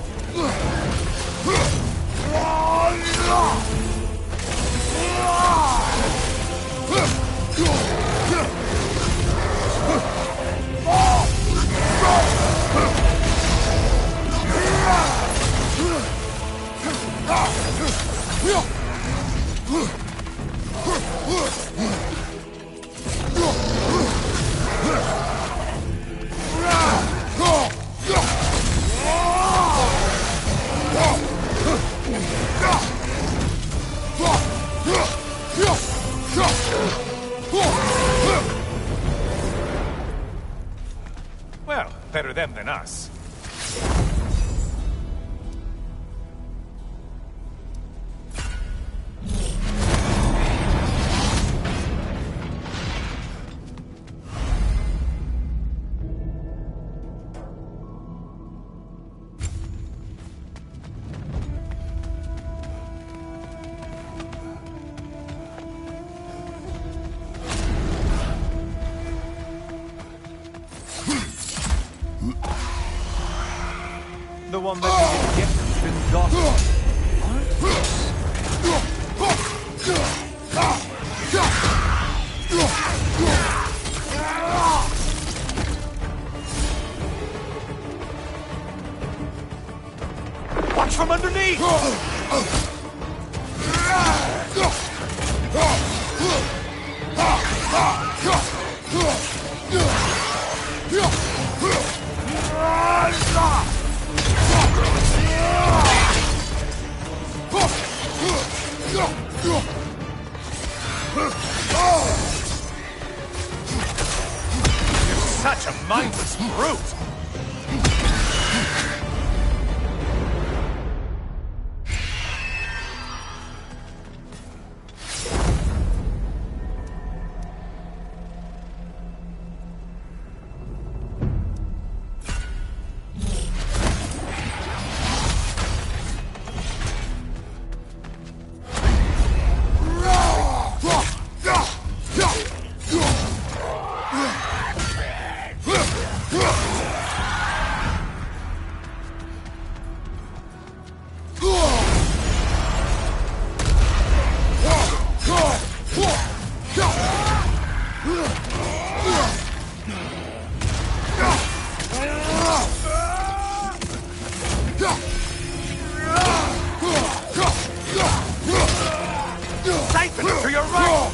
Well, better them than us. The one that we didn't get been gone. Watch from underneath! You're such a mindless brute! Siphon to your right!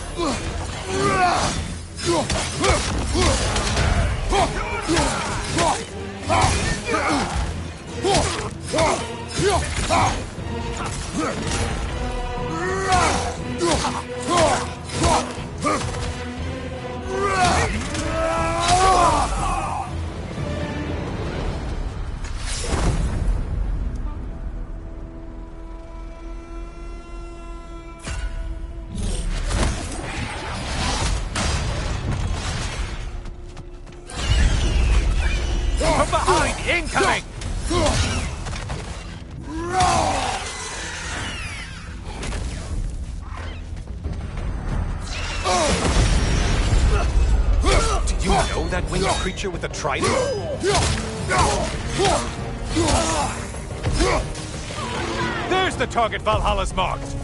Incoming! Did you know that winged creature with the trident? There's the target Valhalla's marked!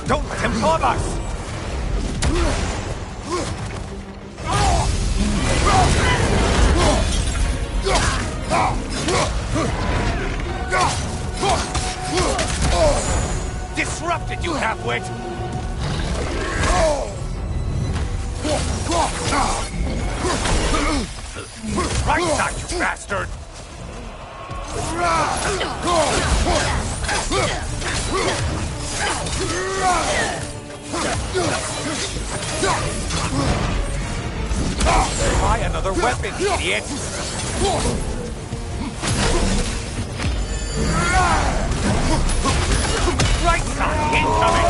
Don't let him harm us! Disrupted, you half-wit! Right side, you bastard! Try another weapon, idiot! Right side, incoming!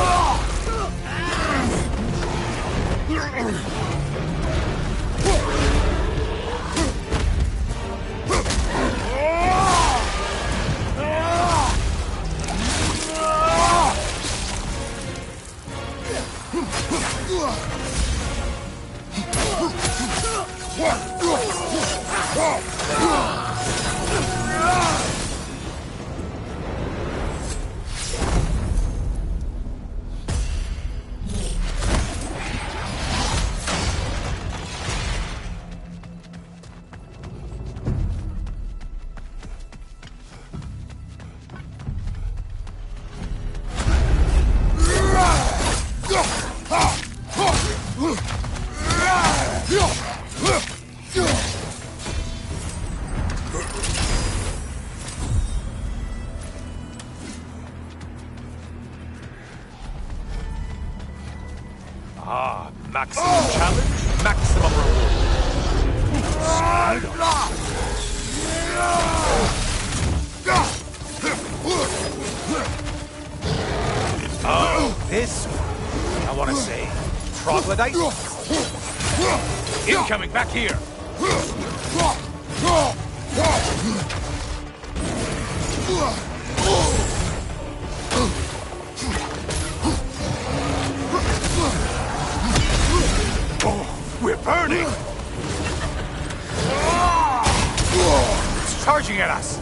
Ah, maximum challenge, maximum reward. Oh, this one. I want to say, troglodyte? Incoming, back here! Oh, we're burning! It's charging at us!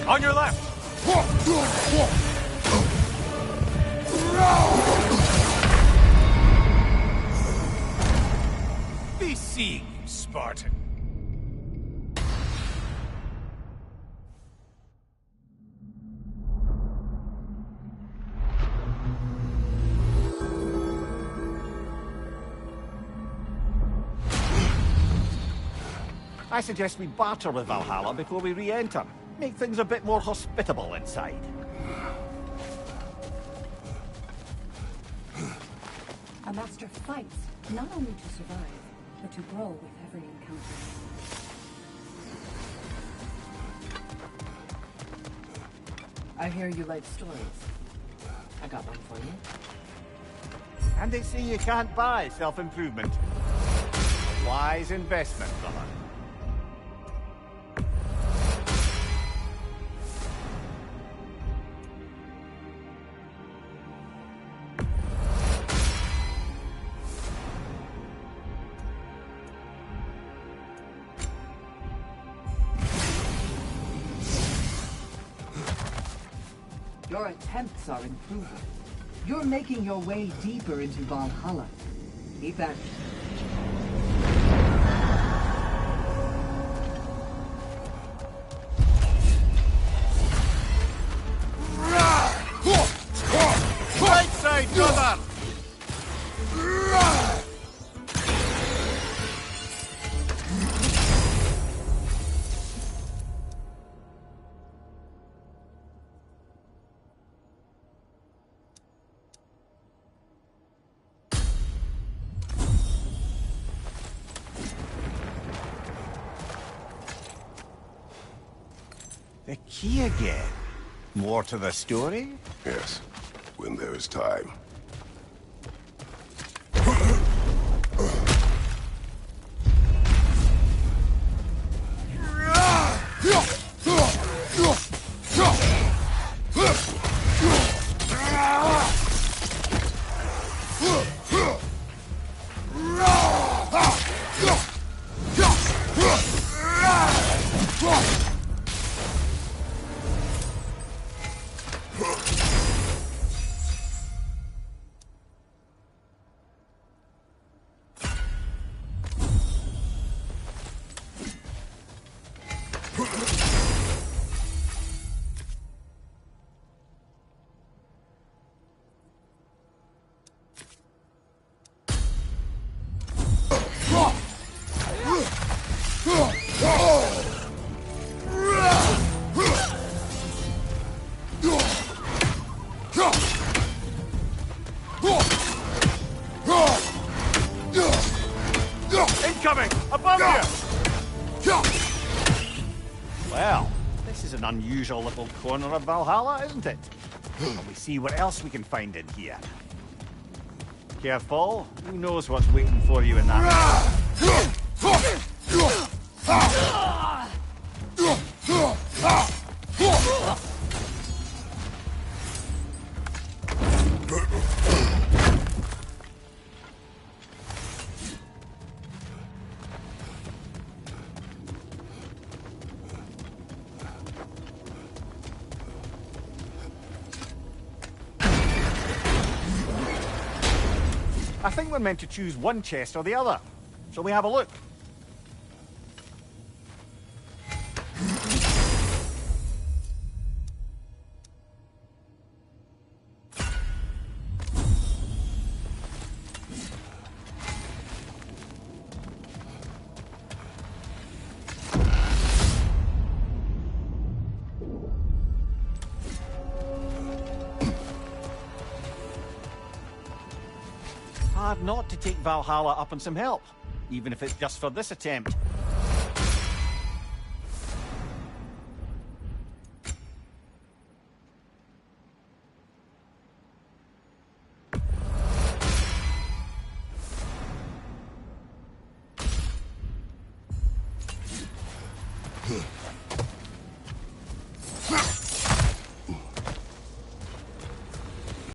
On your left! Be seeing you, Spartan. I suggest we barter with Valhalla before we re-enter. Make things a bit more hospitable inside. A master fights, not only to survive, but to grow with every encounter. I hear you like stories. I got one for you. And they say you can't buy self-improvement. Wise investment, brother. Your attempts are improving. You're making your way deeper into Valhalla. Keep at it. Right side, brother! The key again. More to the story? Yes, when there is time. Incoming! Above you! Well, this is an unusual little corner of Valhalla, isn't it? Shall we see what else we can find in here? Careful, who knows what's waiting for you in that... I think we're meant to choose one chest or the other. Shall we have a look? Hard not to take Valhalla up on some help, even if it's just for this attempt.